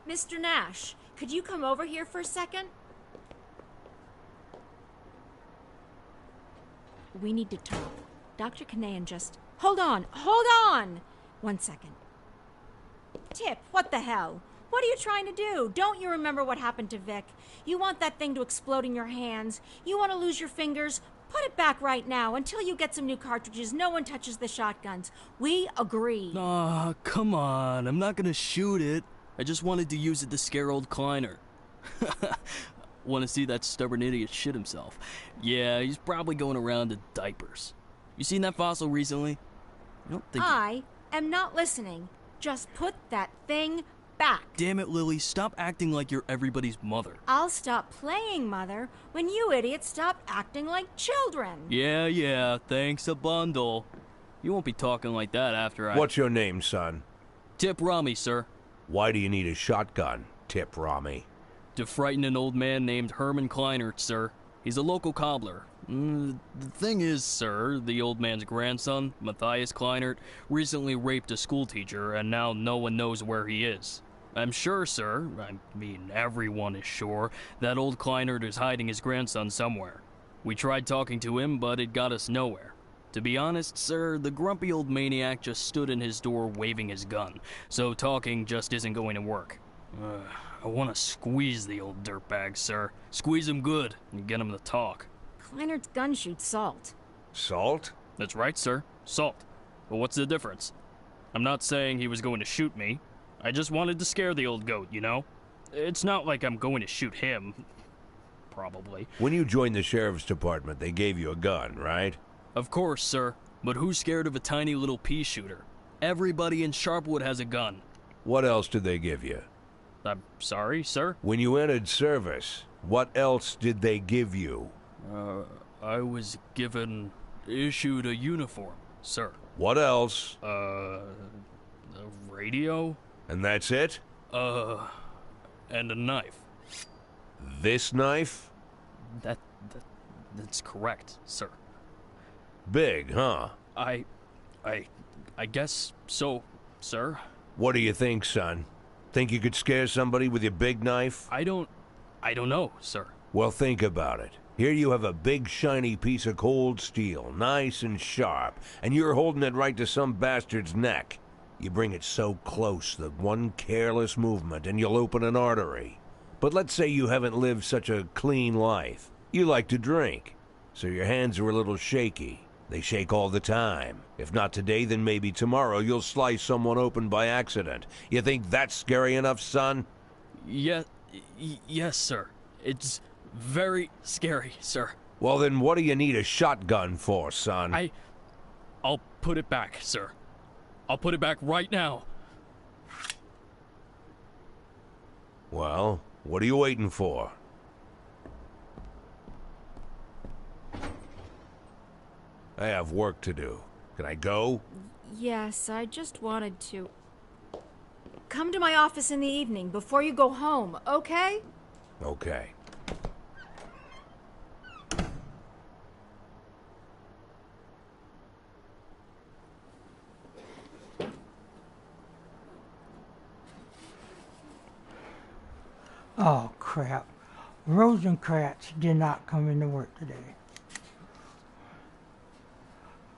Mr. Nash, could you come over here for a second? We need to talk. Dr. Kanayan just... Hold on! 1 second. Tip, what the hell? What are you trying to do? Don't you remember what happened to Vic? You want that thing to explode in your hands. You want to lose your fingers. Put it back right now. Until you get some new cartridges, no one touches the shotguns. We agree. Aw, come on. I'm not gonna shoot it. I just wanted to use it to scare old Kleiner. Want to see that stubborn idiot shit himself. Yeah, he's probably going around in diapers. You seen that fossil recently? I don't think... I am not listening. Just put that thing back. Damn it, Lily. Stop acting like you're everybody's mother. I'll stop playing mother when you idiots stop acting like children. Yeah, thanks a bundle. You won't be talking like that after I... What's your name, son? Tip Rami, sir. Why do you need a shotgun, Tip Rami? To frighten an old man named Herman Kleinert, sir. He's a local cobbler. The thing is, sir, the old man's grandson, Matthias Kleinert, recently raped a schoolteacher, and now no one knows where he is. I'm sure, sir, I mean everyone is sure, that old Kleinert is hiding his grandson somewhere. We tried talking to him, but it got us nowhere. To be honest, sir, the grumpy old maniac just stood in his door waving his gun, so talking just isn't going to work. I want to squeeze the old dirtbag, sir. Squeeze him good and get him to talk. Kleinert's gun shoots salt. Salt? That's right, sir. Salt. But what's the difference? I'm not saying he was going to shoot me. I just wanted to scare the old goat, you know? It's not like I'm going to shoot him. Probably. When you joined the sheriff's department, they gave you a gun, right? Of course, sir. But who's scared of a tiny little pea shooter? Everybody in Sharpwood has a gun. What else did they give you? I'm sorry, sir? When you entered service, what else did they give you? I was issued a uniform, sir. What else? A radio? And that's it? And a knife. This knife? That's correct, sir. Big, huh? I guess so, sir. What do you think, son? Think you could scare somebody with your big knife? I don't know, sir. Well, think about it. Here you have a big shiny piece of cold steel, nice and sharp, and you're holding it right to some bastard's neck. You bring it so close that one careless movement and you'll open an artery. But let's say you haven't lived such a clean life. You like to drink, so your hands are a little shaky. They shake all the time. If not today, then maybe tomorrow you'll slice someone open by accident. You think that's scary enough, son? Yes, sir. It's very scary, sir. Well, then what do you need a shotgun for, son? I'll put it back, sir. I'll put it back right now. Well, what are you waiting for? I have work to do. Can I go? Yes, I just wanted to... Come to my office in the evening before you go home, okay? Okay. Oh, crap. Rosencrantz did not come into work today.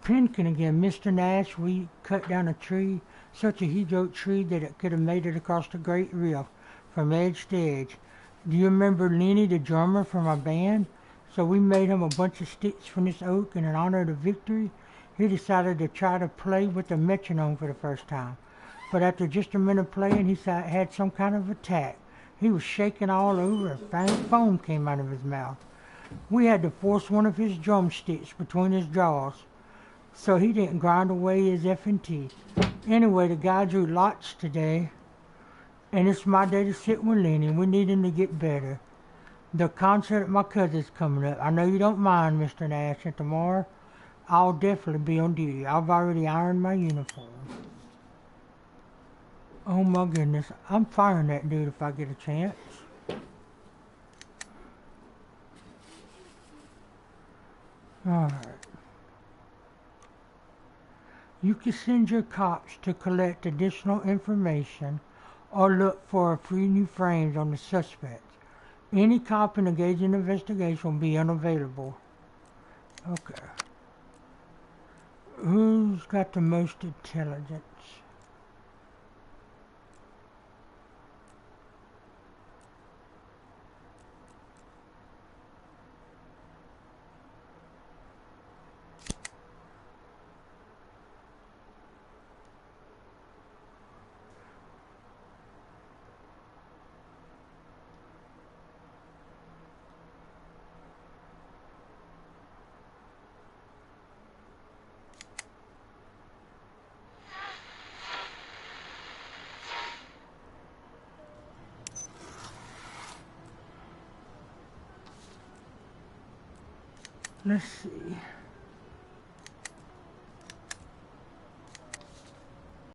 Pinkin again. Mr. Nash, we cut down a tree, such a huge oak tree that it could have made it across the Great Rift from edge to edge. Do you remember Lenny, the drummer from our band? So we made him a bunch of sticks from this oak, and in honor of the victory, he decided to try to play with the metronome for the first time. But after just a minute of playing, he had some kind of attack. He was shaking all over, and faint foam came out of his mouth. We had to force one of his drumsticks between his jaws, so he didn't grind away his effing teeth. Anyway, the guy drew lots today, and it's my day to sit with Lenny. We need him to get better. The concert at my cousin's coming up. I know you don't mind, Mr. Nash, and tomorrow I'll definitely be on duty. I've already ironed my uniform. Oh my goodness, I'm firing that dude if I get a chance. Alright. You can send your cops to collect additional information or look for free new frames on the suspects. Any cop engaged in the investigation will be unavailable. Okay. Who's got the most intelligence? Let's see.